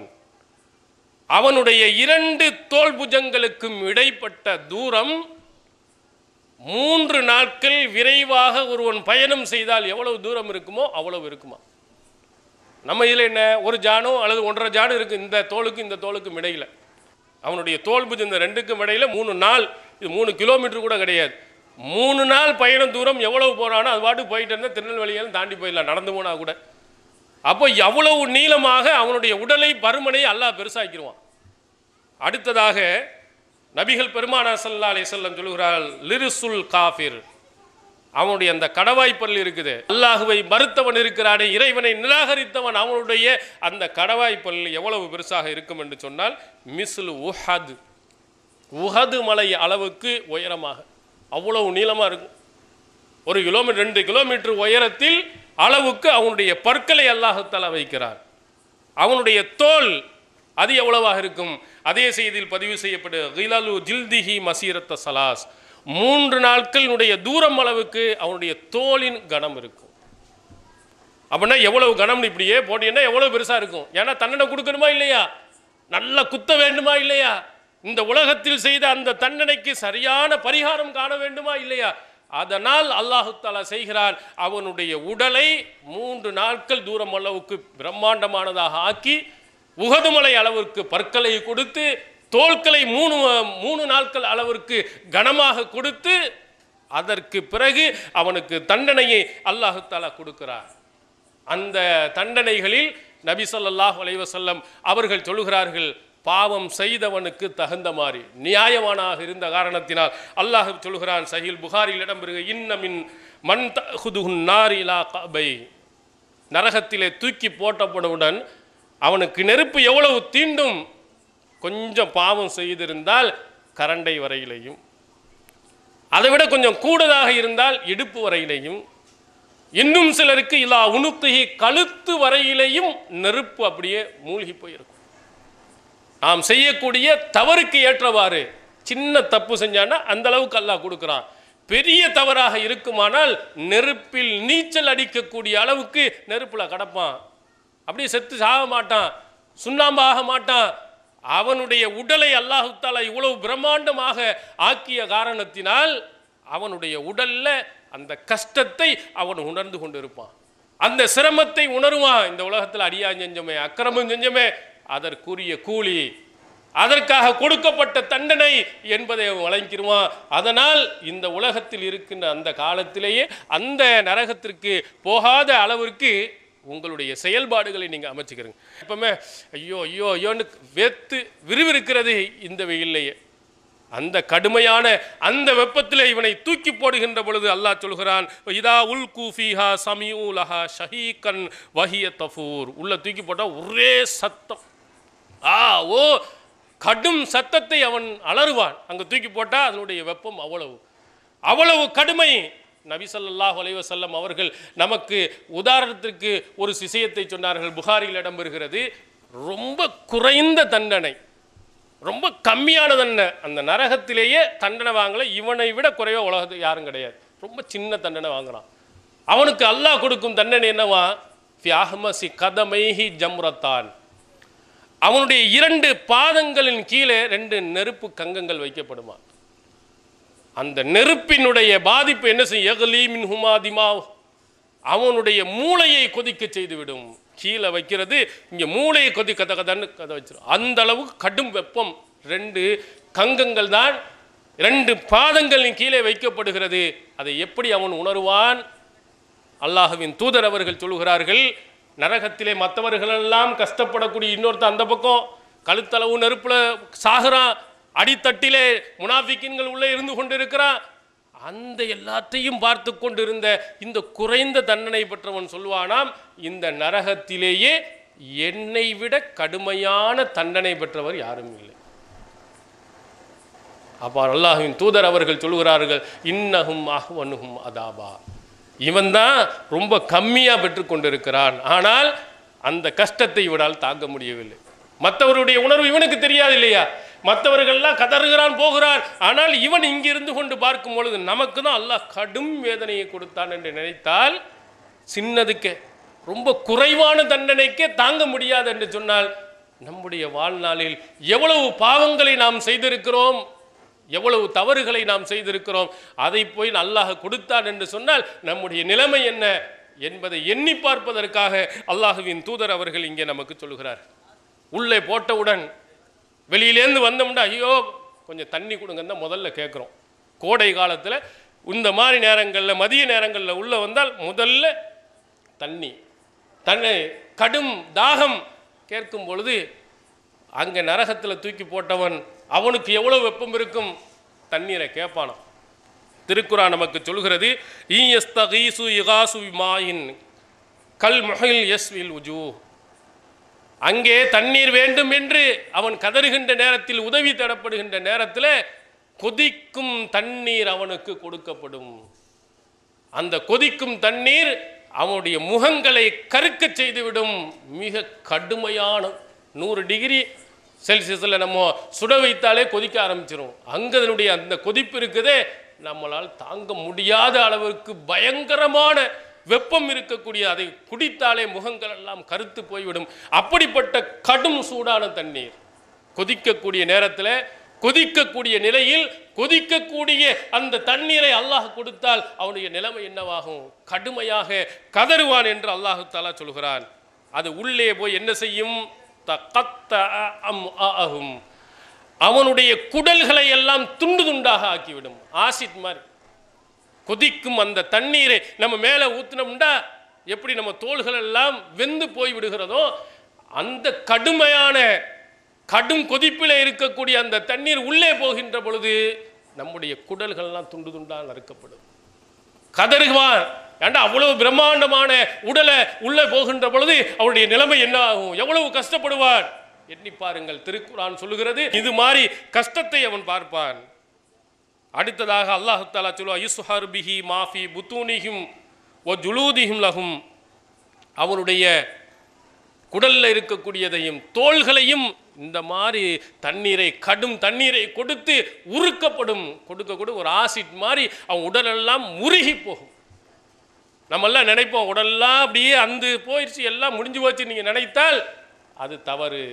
அவனுடைய 2 தோள் புஜங்களுக்கும் இடைப்பட்ட தூரம் 3 நாட்கள் விரைவாக ஒருவன் பயணம் செய்தால் எவ்வளவு தூரம் இருக்குமோ அவ்வளவு இருக்குமா. நம்ம இதில் என்ன, ஒரு ஜானோ அல்லது 1.5 ஜானு இருக்கு இந்த தோளுக்கும் இந்த தோளுக்கும் இடையில. அவனுடைய தோல் புஜம் இந்த 2க்கும் இடையில 3 நாள், இது 3 கிலோமீட்டர் கூட கிடையாது. 3 நாள் பயண தூரம் எவ்வளவு போறானோ அது பாட்டுக்கு போயிட்டு இருந்தால் திருநெல்வேலியாலும் தாண்டி போயிடலாம், நடந்து போனா கூட. அப்போ எவ்வளவு நீளமாக அவனுடைய உடலை பருமனை அல்லாஹ் பெருசாக்கிடுவான். அடுத்ததாக நபிகள் பெருமானார் ஸல்லல்லாஹு அலைஹி வஸல்லம் சொல்கிறார்கள், லிருசுல் காஃபிர், அவனுடைய அந்த கடவாய்ப்பல் இருக்குது, அல்லாஹுவை மறுத்தவன் இருக்கிறானே, இறைவனை நிராகரித்தவன், அவனுடைய அந்த கடவாய்ப்பல் எவ்வளவு பெருசாக இருக்கும் என்று சொன்னால் மிஸ்லு உஹது, உஹது மலை அளவுக்கு உயரமாக, அவ்வளவு நீளமாக இருக்கும். 1 கிலோமீட்டர் 2 கிலோமீட்டர் உயரத்தில் அளவுக்கு அவனுடைய பற்களை அல்லாஹ் தஆலா வைக்கிறார். அவனுடைய தோல் அது எவ்வளவாக இருக்கும்? அதே செய்தியில் பதிவு செய்யப்படு கிலலு ஜில்திஹி மசீரத்த சலாஸ், 3 நாட்களினுடைய தூரம் அளவுக்கு அவனுடைய தோலின் கனம் இருக்கும். அப்படின்னா எவ்வளவு கனம், இப்படியே போட்டீங்கன்னா எவ்வளவு பெருசா இருக்கும். ஏன்னா தண்டனை கொடுக்கணுமா இல்லையா, நல்லா குத்த வேண்டுமா இல்லையா, இந்த உலகத்தில் செய்த அந்த தண்டனைக்கு சரியான பரிகாரம் காண வேண்டுமா இல்லையா. அதனால் அல்லாஹு தஆலா செய்கிறான், அவனுடைய உடலை 3 நாட்கள் தூரம் அளவுக்கு பிரம்மாண்டமானதாக ஆக்கி, உஹதுமலை அளவிற்கு பற்களை கொடுத்து, தோள்களை 3 நாட்கள் அளவிற்கு கனமாக கொடுத்து, அதற்கு பிறகு அவனுக்கு தண்டனையை அல்லாஹு தஆலா கொடுக்கிறார். அந்த தண்டனைகளில் நபி ஸல்லல்லாஹு அலைஹி வஸல்லம் அவர்கள் சொல்லுகிறார்கள், பாவம் செய்தவனுக்கு தகுந்த மாதிரி நியாயமானாக இருந்த காரணத்தினால் அல்லாஹ் சொல்கிறான், சஹீல் புகாரில் இடம்பெறுக, இன்னமின் மன் தஹுதுன் நார் இலா கபை, நரகத்திலே தூக்கி போட்டப்படுவுடன் அவனுக்கு நெருப்பு எவ்வளவு தீண்டும், கொஞ்சம் பாவம் செய்திருந்தால் கரண்டை வரையிலையும், அதைவிட கொஞ்சம் கூடுதலாக இருந்தால் இடுப்பு வரையிலையும், இன்னும் சிலருக்கு இலா உனுக்குஹி கழுத்து வரையிலையும் நெருப்பு அப்படியே மூழ்கி போயிருக்கும். நாம் செய்யக்கூடிய தவறுக்கு ஏற்றவாறு சின்ன தப்பு செஞ்சான்னா அந்த அளவுக்கு அல்லாஹ் கொடுக்குறான். பெரிய தவறாக இருக்குமானால் நெருப்பில் நீச்சல் அடிக்கக்கூடிய அளவுக்கு நெருப்புல கடப்பான். அப்படியே செத்து சாக மாட்டான், சுண்ணாம்பு ஆக மாட்டான். அவனுடைய உடலை அல்லாஹ் தஆலா இவ்வளவு பிரம்மாண்டமாக ஆக்கிய காரணத்தினால் அவனுடைய உடல்ல அந்த கஷ்டத்தை அவன் உணர்ந்து கொண்டிருப்பான், அந்த சிரமத்தை உணருவான். இந்த உலகத்தில் அடியான் செஞ்சோமே, அக்கிரமம் செஞ்சோமே, அதற்குரிய கூலி, அதற்காக கொடுக்கப்பட்ட தண்டனை என்பதை வழங்கிடுவான். அதனால் இந்த உலகத்தில் இருக்கின்ற அந்த காலத்திலேயே அந்த நரகத்திற்கு போகாத அளவிற்கு உங்களுடைய செயல்பாடுகளை நீங்கள் அமைச்சுக்கிறீங்க. எப்பவுமே ஐயோ ஐயோ ஐயோன்னு வேத்து விறுவிறுக்கிறது இந்த வெயில்லையே. அந்த கடுமையான அந்த வெப்பத்தில் இவனை தூக்கி போடுகின்ற பொழுது அல்லாஹ் சொல்கிறான், இதா உல் கூஃபிஹா சமியூ லஹா ஷஹீகன் வஹிய தஃபூர். உள்ள தூக்கி போட்டால் ஒரே சத்தம், ஓ கடும் சத்தத்தை அவன் அலறுவான். அங்கே தூக்கி போட்டால் அதனுடைய வெப்பம் அவ்வளவு கடுமை. நபி ஸல்லல்லாஹு அலைஹி வஸல்லம் அவர்கள் நமக்கு உதாரணத்திற்கு ஒரு விஷயத்தை சொன்னார்கள், புகாரியில் இடம்பெறுகிறது. ரொம்ப குறைந்த தண்டனை, ரொம்ப கம்மியான தண்டனை, அந்த நரகத்திலேயே தண்டனை வாங்கல, இவனை விட குறைவா உலகத்துக்கு யாரும் கிடையாது. ரொம்ப சின்ன தண்டனை வாங்குறான். அவனுக்கு அல்லாஹ் கொடுக்கும் தண்டனை என்னவா? ஃபியாஹ்மசி கதமைஹி ஜம்ரத்தான். அவனுடைய 2 பாதங்களின் கீழே 2 நெருப்பு கங்கங்கள் வைக்கப்படுமா. அந்த நெருப்பினுடைய பாதிப்பு என்ன செய்யும்? அவனுடைய மூளையை கொதிக்க செய்துவிடும். கீழே வைக்கிறது, இங்கே மூளையை கொதிக்க கதன்னு கதை வச்சிடும். அந்த அளவுக்கு கடும் வெப்பம். 2 கங்கங்கள் தான் 2 பாதங்களின் கீழே வைக்கப்படுகிறது. அதை எப்படி அவன் உணருவான்? அல்லாஹ்வின் தூதர் அவர்கள் சொல்கிறார்கள், நரகத்திலே மற்றவர்களெல்லாம் கஷ்டப்படக்கூடிய இன்னொருத்தர் அந்த பக்கம் கழுத்தளவு நெருப்புல சாகுறான், அடித்தட்டிலே முனாஃபிக்கின்கள் உள்ளே இருந்து கொண்டிருக்கிறான். அந்த எல்லாத்தையும் பார்த்து கொண்டிருந்த இந்த குறைந்த தண்டனை பெற்றவன் சொல்வானாம், இந்த நரகத்திலேயே என்னை விட கடுமையான தண்டனை பெற்றவர் யாரும் இல்லை. அப்போ அல்லாஹ்வின் தூதர் அவர்கள் சொல்கிறார்கள், இன்னஹும் அஹ்வனுஹும் அதாபா. இவன் தான் ரொம்ப கம்மியாக பெற்றுக்கொண்டிருக்கிறான், ஆனால் அந்த கஷ்டத்தை இவனால் தாங்க முடியவில்லை. மற்றவருடைய உணர்வு இவனுக்கு தெரியாது இல்லையா? மற்றவர்கள்லாம் கதறுகிறான் போகிறான், ஆனால் இவன் இங்கிருந்து கொண்டு பார்க்கும் பொழுது நமக்கு தான் அல்லாஹ் கடும் வேதனையை கொடுத்தான் என்று நினைத்தால், சின்னதுக்கே ரொம்ப குறைவான தண்டனைக்கே தாங்க முடியாது என்று சொன்னால், நம்முடைய வாழ்நாளில் எவ்வளவு பாவங்களை நாம் செய்திருக்கிறோம், எவ்வளவு தவறுகளை நாம் செய்திருக்கிறோம். அதை போய் அல்லாஹ் கொடுத்தான் என்று சொன்னால் நம்முடைய நிலைமை என்ன என்பதை எண்ணி பார்ப்பதற்காக அல்லாஹ்வின் தூதர் அவர்கள் இங்கே நமக்கு சொல்கிறார். உள்ளே போட்டவுடன் வெளியிலேருந்து வந்தோம்னா ஐயோ கொஞ்சம் தண்ணி கொடுங்கன்னு தான் முதல்ல கேட்குறோம். கோடை காலத்தில் இந்த மாதிரி நேரங்களில், மதிய நேரங்களில் உள்ளே வந்தால் முதல்ல தண்ணி கடும் தாகம் கேட்கும் பொழுது, அங்கே நரகத்தில் தூக்கி போட்டவன் அவனுக்கு எவ்வளோ வெப்பம் இருக்கும், தண்ணீரை கேட்பானான். திருக்குரான் நமக்கு சொல்கிறது, ஈயஸ்தகீசு இகாசு மாயின் கல் முஹில் யஸ்வில் உஜூ. அங்கே தண்ணீர் வேண்டும் என்று அவன் கதறுகின்ற நேரத்தில், உதவி தேடப்படுகின்ற நேரத்தில் கொதிக்கும் தண்ணீர் அவனுக்கு கொடுக்கப்படும். அந்த கொதிக்கும் தண்ணீர் அவனுடைய முகங்களை கருக்க செய்துவிடும். மிக கடுமையான 100 டிகிரி செல்சியஸில் நம்ம சுட வைத்தாலே கொதிக்க ஆரம்பிச்சிடும். அங்கதனுடைய அந்த கொதிப்பு இருக்குதே, நம்மளால் தாங்க முடியாத அளவிற்கு பயங்கரமான வெப்பம் இருக்கக்கூடிய, அதை குடித்தாலே முகங்கள் எல்லாம் கருத்து போய்விடும். அப்படிப்பட்ட கடும் சூடான தண்ணீர் கொதிக்கக்கூடிய நேரத்தில், கொதிக்கக்கூடிய நிலையில், கொதிக்கக்கூடிய அந்த தண்ணீரை அல்லாஹ் கொடுத்தால் அவனுடைய நிலைமை என்னவாகும்? கடுமையாக கதறுவான் என்று அல்லாஹு தஆலா சொல்கிறான். அது உள்ளே போய் என்ன செய்யும்? அவனுடைய குடல்களை எல்லாம் துண்டு துண்டாக ஆக்கிவிடும். ஆசிட் மாதிரி கொதிக்கும் அந்த தண்ணீரை நம்ம மேலே ஊற்றினோம்னா எப்படி நம்ம தோள்கள் எல்லாம் வெந்து போய் விடுகிறதோ, அந்த கடுமையான கடும் கொதிப்பில் இருக்கக்கூடிய அந்த தண்ணீர் உள்ளே போகின்ற பொழுது நம்முடைய குடல்கள்லாம் துண்டு துண்டாக நறுக்கப்படும். கதறுவான். ஏண்டா அவ்வளவு பிரம்மாண்டமான உடலை உள்ளே போகின்ற பொழுது அவருடைய நிலைமை என்ன ஆகும்? எவ்வளவு கஷ்டப்படுவான் எண்ணி பாருங்கள். திருக்குரான் சொல்லுகிறது, இது மாதிரி கஷ்டத்தை அவன் பார்ப்பான். அடுத்ததாக அல்லாஹ் தஆலா சொல்லுவா, யுஸ்ஹர் பிஹி மாஃபி புத்தூனிஹிம் வ ஜுலூதிஹிம் லஹும். அவனுடைய குடலில் இருக்கக்கூடியதையும் தோள்களையும் இந்த மாதிரி தண்ணீரை, கடும் தண்ணீரை கொடுத்து உருக்கப்படும், கொடுக்க ஒரு ஆசிட் மாதிரி அவன் உடலெல்லாம் முருகி போகும். நம்மெல்லாம் நினைப்போம் உடலெல்லாம் அப்படியே அந்து போயிடுச்சு, எல்லாம் முடிஞ்சு போச்சு நீங்கள் நினைத்தால் அது தவறு.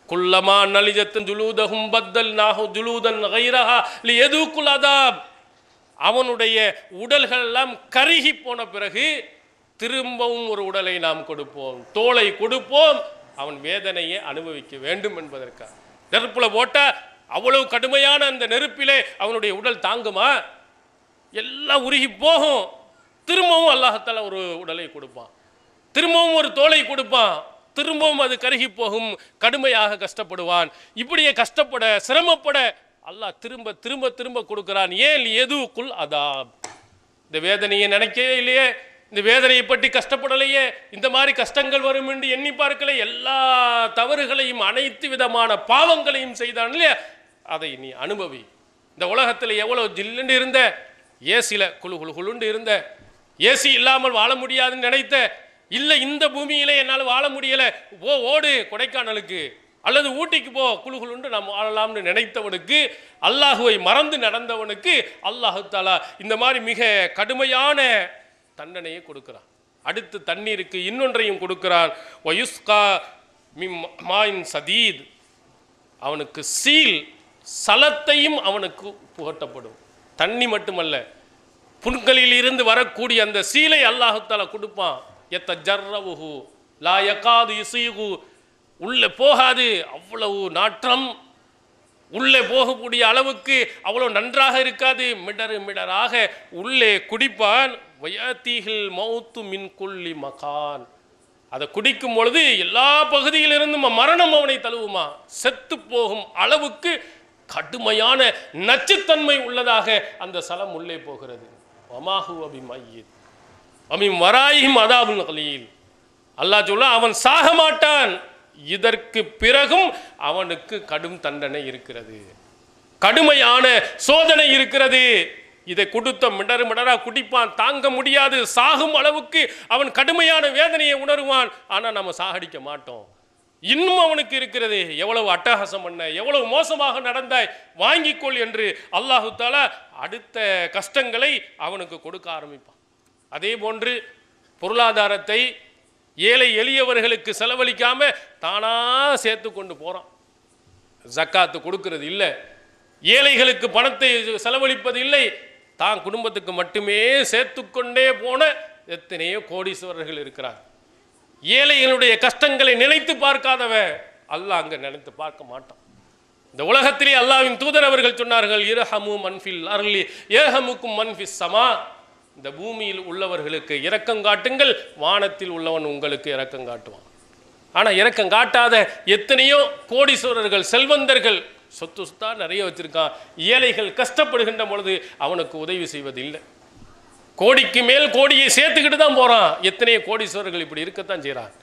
குல்லமா நலிஜத்தன் ஜுலூதஹும் பத்தல் நாஹு ஜுலூதன் கைரஹா லியதுகுல் அதாப். அவனுடைய உடல்கள் எல்லாம் கருகி போன பிறகு திரும்பவும் ஒரு உடலை நாம் கொடுப்போம், தோலை கொடுப்போம், அவன் வேதனையை அனுபவிக்க வேண்டும் என்பதற்காக. நெருப்புல போட்டா அவ்வளவு கடுமையான அந்த நெருப்பிலே அவனுடைய உடல் தாங்குமா? எல்லாம் உருகி போகும். திரும்பவும் அல்லாஹ்தாலா ஒரு உடலை கொடுப்பான், திரும்பவும் ஒரு தோலை கொடுப்பான், திரும்பவும் அது கருகி போகும், கடுமையாக கஷ்டப்படுவான். இப்படியே கஷ்டப்பட சிரமப்பட அல்லாஹ் திரும்ப திரும்ப திரும்ப கொடுக்கிறான். ஏன் எதுக்குள் அதாப். இந்த வேதனையை நினைக்கவே இல்லையே, இந்த வேதனையை பற்றி கஷ்டப்படலையே, இந்த மாதிரி கஷ்டங்கள் வரும் என்று எண்ணி பார்க்கல, எல்லா தவறுகளையும் அனைத்து விதமான பாவங்களையும் செய்தான் இல்லையா, அதை நீ அனுபவி. இந்த உலகத்தில் எவ்வளோ ஜில்லுன்னு இருந்த, ஏசியில் குழு குழு குழுண்டு இருந்த, ஏசி இல்லாமல் வாழ முடியாதுன்னு நினைத்த, இல்லை இந்த பூமியிலே என்னால் வாழ முடியலை, ஓடு கொடைக்கானலுக்கு அல்லது ஊட்டிக்கு போ, குழுகுலுண்டு நாம் வாழலாம்னு நினைத்தவனுக்கு, அல்லாஹுவை மறந்து நடந்தவனுக்கு அல்லாஹு தாலா இந்த மாதிரி மிக கடுமையான தண்டனையை கொடுக்கிறான். அடுத்து தண்ணீருக்கு இன்னொன்றையும் கொடுக்கிறான். வயுஸ்கா மிம் மாயின் சதீத். அவனுக்கு சீல் சலத்தையும் அவனுக்கு புகட்டப்படும். தண்ணி மட்டுமல்ல, புண்களில் இருந்து வரக்கூடிய அந்த சீலை அல்லாஹு தாலா கொடுப்பான். யத்தஜர்ரவுஹு லா யகாது யுஸீகு. உள்ளே போகாது, அவ்வளவு நாற்றம், உள்ளே போகக்கூடிய அளவுக்கு அவ்வளோ நன்றாக இருக்காது, மிடரு மிடராக உள்ளே குடிப்பான். வயத்தீஹில் மௌத்து மின் குல்லி மகான். அதை குடிக்கும் பொழுது எல்லா பகுதியிலிருந்தும் மரணம் அவனை தழுவுமா, செத்து போகும் அளவுக்கு கடுமையான நச்சுத்தன்மை உள்ளதாக அந்த சலம் உள்ளே போகிறது. வமாஹு அபி மையீத் அமிம் வராயிஹிம் அதாபுல் கலீல். அல்லாஹ் சொல்ல, அவன் சாக மாட்டான், இதற்கு பிறகும் அவனுக்கு கடும் தண்டனை இருக்கிறது, கடுமையான சோதனை இருக்கிறது. இதை கொடுத்த மிடரு மிடரா குடிப்பான், தாங்க முடியாது, சாகும் அளவுக்கு அவன் கடுமையான வேதனையை உணருவான். ஆனால் நம்ம சாகடிக்க மாட்டோம். இன்னும் அவனுக்கு இருக்கிறது, எவ்வளவு அட்டகாசம் பண்ண, எவ்வளவு மோசமாக நடந்தாய், வாங்கிக்கொள் என்று அல்லாஹு தாலா அடுத்த கஷ்டங்களை அவனுக்கு கொடுக்க ஆரம்பிப்பான். அதே போன்று பொருளாதாரத்தை ஏழை எளியவர்களுக்கு செலவழிக்காம தானா சேர்த்து கொண்டு போறான். ஜக்காத்து கொடுக்கிறது இல்லை, ஏழைகளுக்கு பணத்தை செலவழிப்பது இல்லை, தான் குடும்பத்துக்கு மட்டுமே சேர்த்து கொண்டே போன எத்தனையோ கோடீஸ்வரர்கள் இருக்கிறார். ஏழைகளுடைய கஷ்டங்களை நினைத்து பார்க்காதவ அல்லாஹ் அங்க நினைத்து பார்க்க மாட்டான். இந்த உலகத்திலே அல்லாஹ்வின் தூதர் அவர்கள் சொன்னார்கள், இரஹமு மன்ஃபில் அர்லி ஏஹமுக்கும் மன்ஃபிஸ் சமா. இந்த பூமியில் உள்ளவர்களுக்கு இரக்கம் காட்டுங்கள், வானத்தில் உள்ளவன் உங்களுக்கு இரக்கம் காட்டுவான். ஆனால் இரக்கம் காட்டாத எத்தனையோ கோடீஸ்வரர்கள், செல்வந்தர்கள், சொத்து சொத்தா நிறைய வச்சிருக்கான், ஏழைகள் கஷ்டப்படுகின்ற பொழுது அவனுக்கு உதவி செய்வதில்லை. கோடிக்கு மேல் கோடியை சேர்த்துக்கிட்டு தான் போறான். எத்தனையோ கோடீஸ்வரர்கள் இப்படி இருக்கத்தான் செய்கிறான்.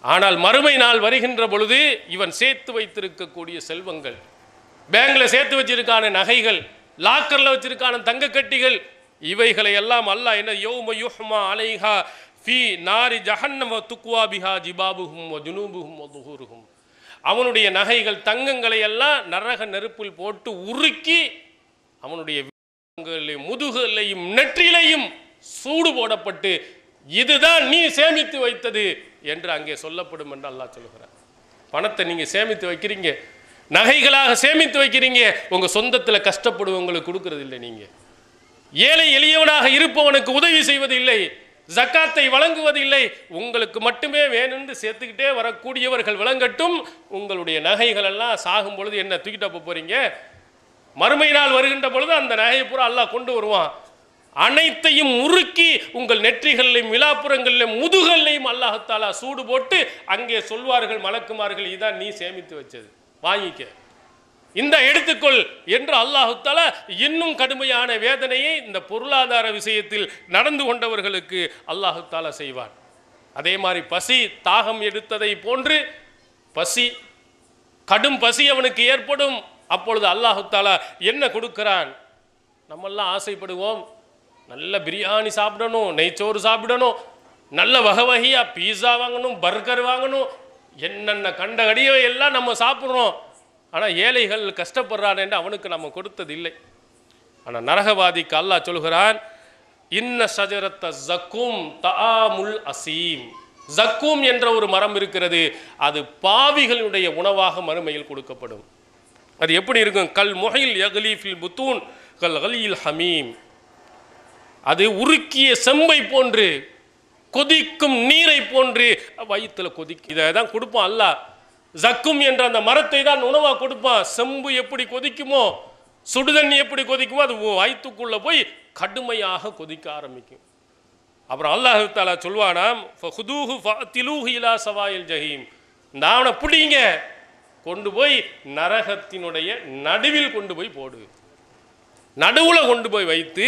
ஆனால் மறுமை நாள் வருகின்ற பொழுது இவன் சேர்த்து வைத்திருக்கக்கூடிய செல்வங்கள், பேங்க்ல சேர்த்து வச்சிருக்கான நகைகள், லாக்கர்ல வச்சிருக்கான தங்க கட்டிகள், இவைகளை எல்லாம் அல்லாஹ் என்ன, யௌம யுஹ்மா அலைஹா ஃபீ நாரி ஜஹன்னம துக்வா பிஹா ஜிபாபுஹும் வ ஜுனூபுஹும் வ துஹூருஹும். அவனுடைய நகைகள், தங்கங்களை எல்லாம் நரக நெருப்பில் போட்டு உருக்கி அவனுடைய முதுகலையும் நெற்றிலையும் சூடு போடப்பட்டு, இதுதான் நீ சேமித்து வைத்தது என்று அங்கே சொல்லப்படும் என்று அல்லாஹ் சொல்கிறார். பணத்தை நீங்க சேமித்து வைக்கிறீங்க, நகைகளாக சேமித்து வைக்கிறீங்க, உங்க சொந்தத்தில் கஷ்டப்படுவங்களுக்கு கொடுக்கறது இல்லை. நீங்க ஏழை எளியவனாக இருப்பவனுக்கு உதவி செய்வதில்லை, ஜக்காத்தை வழங்குவதில்லை. உங்களுக்கு மட்டுமே வேணும்னு சேர்த்துக்கிட்டே வரக்கூடியவர்கள் விளங்கட்டும். உங்களுடைய நகைகள் எல்லாம் சாகும் பொழுது என்ன தூக்கிட்டு போறீங்க? மறுமை நாள் வருகின்ற பொழுது அந்த நகையை பூரா அல்லாஹ் கொண்டு வருவான். அனைத்தையும் முறுக்கி உங்கள் நெற்றிகளிலும் விழாப்புறங்களிலும் முதுகல்லையும் அல்லாஹ் தஆலா சூடு போட்டு அங்கே சொல்வார்கள் மலக்குமார்கள், இதான் நீ சேமித்து வச்சது, வாங்கிக்க, இந்த எடுத்துக்கொள் என்று அல்லாஹ் தஆலா இன்னும் கடுமையான வேதனையை இந்த பொருளாதார விஷயத்தில் நடந்து கொண்டவர்களுக்கு அல்லாஹ் தஆலா செய்வான். அதே மாதிரி பசி தாகம் எடுத்ததை போன்று பசி, கடும் பசி அவனுக்கு ஏற்படும். அப்பொழுது அல்லாஹ் தஆலா என்ன கொடுக்கிறான்? நம்மெல்லாம் ஆசைப்படுவோம், நல்ல பிரியாணி சாப்பிடணும், நெய்ச்சோறு சாப்பிடணும், நல்ல வகை வகையாக பீஸா வாங்கணும், பர்கர் வாங்கணும், என்னென்ன கண்ட கடியவை எல்லாம் நம்ம சாப்பிட்றோம். ஆனால் ஏழைகள் கஷ்டப்படுறான் என்று அவனுக்கு நம்ம கொடுத்தது இல்லை. ஆனால் நரகவாதிக்கு அல்லாஹ் சொல்கிறான், இன்ன ஷஜரத்த ஜக்கும் தஆமுல் அசீம். ஜக்கும் என்ற ஒரு மரம் இருக்கிறது, அது பாவிகளுடைய உணவாக மறுமையில் கொடுக்கப்படும். அது எப்படி இருக்கும்? கல் முஹில் யக்லி ஃபில் புத்தூன் கல் கலியில் ஹமீம். அது உருக்கிய செம்பை போன்று, கொதிக்கும் நீரை போன்று வயிற்றில் கொதிக்கும். இதை தான் கொடுப்பான் அல்லாஹ். ஜக்கும் என்ற அந்த மரத்தை தான் உணவாக கொடுப்பான். செம்பு எப்படி கொதிக்குமோ, சுடுதண்ணி எப்படி கொதிக்குமோ, அது வயிற்றுக்குள்ளே போய் கடுமையாக கொதிக்க ஆரம்பிக்கும். அப்புறம் அல்லாஹ் தஆலா சொல்வானாம், ஃபஹுதூஹு ஃபஅத்திலூஹு இலா சவாயில் ஜஹீம். இந்த அவனை பிடிங்க, கொண்டு போய் நரகத்தினுடைய நடுவில் கொண்டு போய் போடு. நடுவில் கொண்டு போய் வைத்து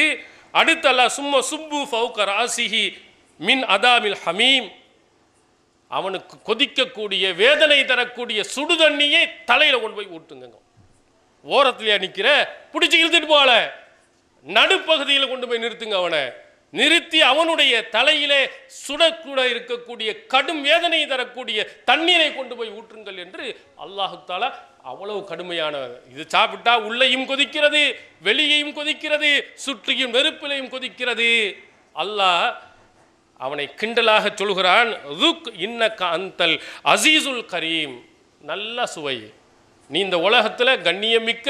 அடுத்து அல்லாஹ் சும்ம சுப்பு ஃபௌக ராசிஹி மின் அதாமில் ஹமீம். அவனுக்கு கொதிக்கக்கூடிய வேதனை தரக்கூடிய சுடுதண்ணியை தலையில் கொண்டு போய் ஊட்டுங்க. ஓரத்திலேயே நிற்கிற, பிடிச்சி இழுத்துட்டு போகல, நடுப்பகுதியில் கொண்டு போய் நிறுத்துங்க. அவனை நிறுத்தி அவனுடைய தலையிலே சுடக்கூட இருக்கக்கூடிய கடும் வேதனை தரக்கூடிய தண்ணீரை கொண்டு போய் ஊற்றுங்கள் என்று அல்லாஹு தஆலா அவ்வளவு கடுமையான. இது சாப்பிட்டா உள்ளேயும் கொதிக்கிறது, வெளியையும் கொதிக்கிறது, சுற்றியும் நெருப்பிலையும் கொதிக்கிறது. அல்லாஹ் அவனை கிண்டலாக சொல்கிறான், ருக் இன்னக அந்தல் அசீசுல் கரீம். நல்ல சுவை, நீ இந்த உலகத்தில் கண்ணியமிக்க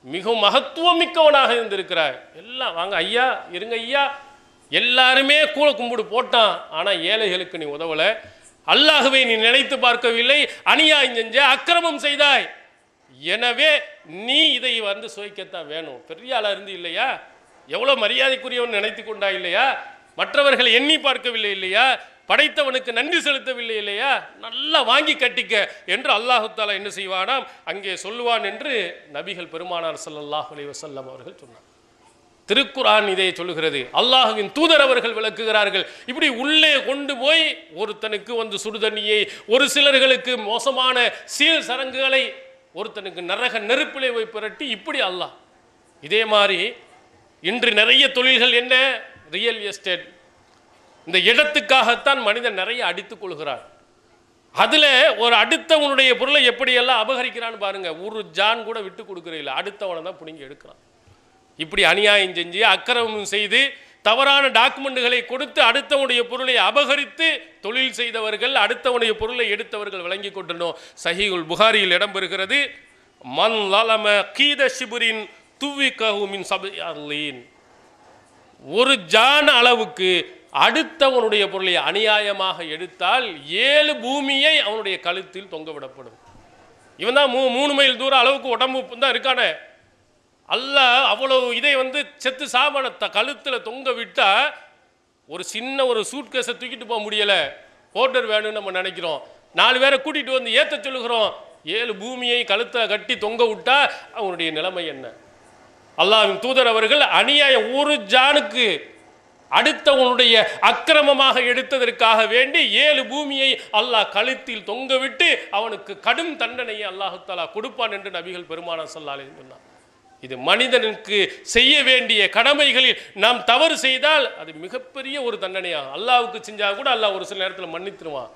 மிகவும் மகத்துவம் மிக்கவனாக இருந்திருக்கிறாய். எல்லாம் வாங்க ஐயா, இருங்க ஐயா, எல்லாருமே கூட கும்பிடு போட்டான். ஆனால் ஏழைகளுக்கு நீ உதவலை. அல்லாஹ்வை நீ நினைத்து பார்க்கவில்லை, அநியாயம் செஞ்ச, அக்கிரமம் செய்தாய். எனவே நீ இதை சுவைக்கத்தான் வேணும். பெரிய ஆளாக இருந்து இல்லையா, எவ்வளோ மரியாதைக்குரியவன் நினைத்து கொண்டா இல்லையா, மற்றவர்களை எண்ணி பார்க்கவில்லை இல்லையா, படைத்தவனுக்கு நன்றி செலுத்தவில்லை இல்லையா, நல்லா வாங்கி கட்டிக்க என்று அல்லாஹு தஆலா என்ன செய்வானாம் அங்கே சொல்லுவான் என்று நபிகள் பெருமானார் ஸல்லல்லாஹு அலைஹி வஸல்லம் அவர்கள் சொன்னார். திருக்குர்ஆன் இதை சொல்லுகிறது, அல்லாஹ்வின் தூதர் அவர்கள் விளக்குகிறார்கள். இப்படி உள்ளே கொண்டு போய் ஒருத்தனுக்கு சுடுதண்ணியை, ஒரு சிலர்களுக்கு மோசமான சீல் சரங்குகளை, ஒருத்தனுக்கு நரக நெருப்பிலே போய் புரட்டி, இப்படி அல்லாஹ். இதே மாதிரி இன்று நிறைய தொழில்கள் என்ன, ரியல் எஸ்டேட். இந்த இடத்துக்காகத்தான் மனிதன் நிறைய அடித்துக் கொள்கிறான். அதில் ஒரு அடுத்தவனுடைய பொருளை எப்படியெல்லாம் அபகரிக்கிறான்னு பாருங்க. ஒரு ஜான் கூட விட்டு கொடுக்குறதில்லை, அடுத்தவனை தான் பிடிங்கி எடுக்கிறான். இப்படி அநியாயம் செஞ்சு அக்கிரமம் செய்து தவறான டாக்குமெண்ட்டுகளை கொடுத்து அடுத்தவனுடைய பொருளை அபகரித்து தொழில் செய்தவர்கள், அடுத்தவனுடைய பொருளை எடுத்தவர்கள் விளங்கி கொண்டனோம். சஹீஹுல் புகாரியில் இடம்பெறுகிறது, மன் லலம கீத ஷிபுரின் துவிகஹு மின் சபீன். ஒரு ஜான் அளவுக்கு அடுத்தவனுடைய பொருளை அநியாயமாக எடுத்தால் 7 பூமியை அவனுடைய கழுத்தில் தொங்க விடப்படும். இவன் தான் 3 மைல் தூரம் அளவுக்கு உடம்பு தான் இருக்கானே. அல்லாஹ் அவ்வளவு இதை செத்து சாமான கழுத்தில் தொங்க விட்டா ஒரு சின்ன ஒரு சூட்கேஸை தூக்கிட்டு போக முடியலை, போர்டர் வேணும்னு நம்ம நினைக்கிறோம். 4 பேரை கூட்டிகிட்டு ஏற்ற சொல்லுகிறோம். 7 பூமியை கழுத்தில் கட்டி தொங்க விட்டா அவனுடைய நிலைமை என்ன? அல்லாஹ்வின் தூதர் அவர்கள் அநியாயம் ஒரு ஜானுக்கு அடுத்தவனுடைய அக்கிரமமாக எடுத்ததற்காக வேண்டி 7 பூமியை அல்லாஹ் கழுத்தில் தொங்க விட்டு அவனுக்கு கடும் தண்டனையை அல்லாஹு தஆலா கொடுப்பான் என்று நபிகள் பெருமானார் ஸல்லல்லாஹு அலைஹி வஸல்லம் சொன்னார். இது மனிதனுக்கு செய்ய வேண்டிய கடமைகளில் நாம் தவறு செய்தால் அது மிகப்பெரிய ஒரு தண்டனையாகும். அல்லாஹ்வுக்கு செஞ்சா கூட அல்லாஹ் ஒரு சில நேரத்தில் மன்னித்துருவான்.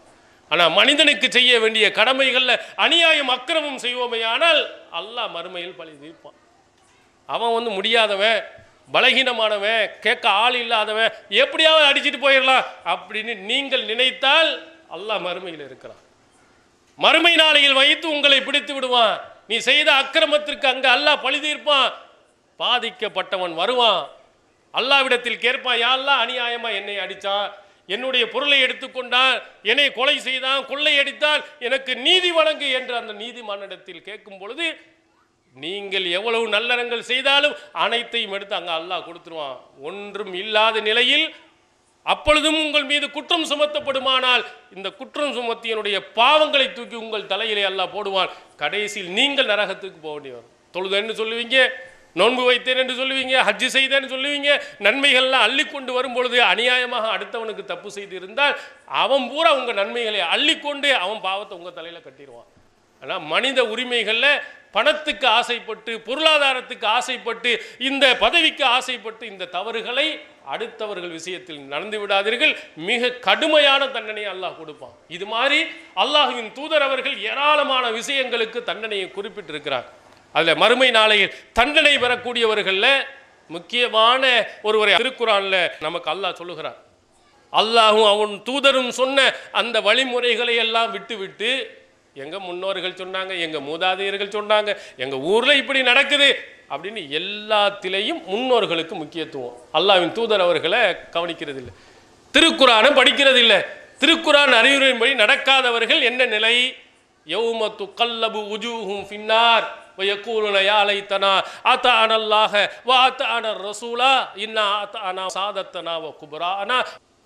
ஆனால் மனிதனுக்கு செய்ய வேண்டிய கடமைகளில் அநியாயம் அக்கிரமம் செய்வோமே ஆனால் அல்லாஹ் மறுமையில் பழி தீர்ப்பான். அவன் முடியாதவன், பலகீனமானவன், கேட்க ஆள் இல்லாதவன், எப்படியாவது அடிச்சுட்டு போயிடலாம் அப்படின்னு நீங்கள் நினைத்தால் அல்லாஹ் மறுமையில் இருக்கிறான். மறுமை நாளையில் வைத்து உங்களை பிடித்து விடுவான். நீ செய்த அக்கிரமத்திற்கு அங்கே அல்லாஹ் பழி தீர்ப்பான். பாதிக்கப்பட்டவன் வருவான், அல்லாஹ்விடத்தில் கேட்பான், யா அல்லாஹ் அநியாயமா என்னை அடித்தான், என்னுடைய பொருளை எடுத்துக்கொண்டான், என்னை கொலை செய்தான், கொள்ளையடித்தான், எனக்கு நீதி வழங்கு என்று அந்த நீதிமானிடத்தில் கேட்கும் பொழுது நீங்கள் எவ்வளவு நல்லறங்கள் செய்தாலும் அனைத்தையும் எடுத்து அங்கே அல்லாஹ் கொடுத்துருவான். ஒன்றும் இல்லாத நிலையில் அப்பொழுதும் உங்கள் மீது குற்றம் சுமத்தப்படுமானால் இந்த குற்றம் சுமத்தியனுடைய பாவங்களை தூக்கி உங்கள் தலையிலே அல்லாஹ் போடுவான். கடைசியில் நீங்கள் நரகத்துக்கு போக வேண்டி வரும். தொழுதேன்னு சொல்லுவீங்க, நோன்பு வைத்தேன் என்று சொல்லுவீங்க, ஹஜ்ஜு செய்தேன்னு சொல்லுவீங்க, நன்மைகள்லாம் அள்ளி கொண்டு வரும் பொழுது அநியாயமாக அடுத்தவனுக்கு தப்பு செய்து இருந்தால் அவன் பூரா உங்கள் நன்மைகளை அள்ளிக்கொண்டு அவன் பாவத்தை உங்கள் தலையில் கட்டிடுவான். ஆனால் மனித உரிமைகளில் பணத்துக்கு ஆசைப்பட்டு, பொருளாதாரத்துக்கு ஆசைப்பட்டு, இந்த பதவிக்கு ஆசைப்பட்டு இந்த தவறுகளை அடுத்தவர்கள் விஷயத்தில் நடந்து விடாதீர்கள். மிக கடுமையான தண்டனையை அல்லாஹ் கொடுப்பான். இது மாதிரி அல்லாஹ்வின் தூதர் அவர்கள் ஏராளமான விஷயங்களுக்கு தண்டனையை குறிப்பிட்டிருக்கிறார். அதில் மறுமை நாளையில் தண்டனை பெறக்கூடியவர்களில் முக்கியமான ஒருவரை திருக்குரானில் நமக்கு அல்லாஹ் சொல்லுகிறார். அல்லாஹும் அவன் தூதரும் சொன்ன அந்த வழிமுறைகளை எல்லாம் விட்டு எங்கள் முன்னோர்கள் சொன்னாங்க, எங்கள் மூதாதையர்கள் சொன்னாங்க, எங்கள் ஊரில் இப்படி நடக்குது அப்படின்னு எல்லாத்திலையும் முன்னோர்களுக்கு முக்கியத்துவம். அல்லாஹ்வின் தூதர் அவர்களை கவனிக்கிறது இல்லை, திருக்குரானை படிக்கிறது இல்லை. திருக்குரான் அறிவுரையின்படி நடக்காதவர்கள் என்ன நிலை? யௌம துகல்லபு உஜூஹும் ஃபின்னார் வயக்கூலுன யா லைத்தனா அத்தஅன அல்லாஹ வ அத்தஅன ரசூலா இன்னா அத்தஅனா சாதத்தனா வ குப்ரானா.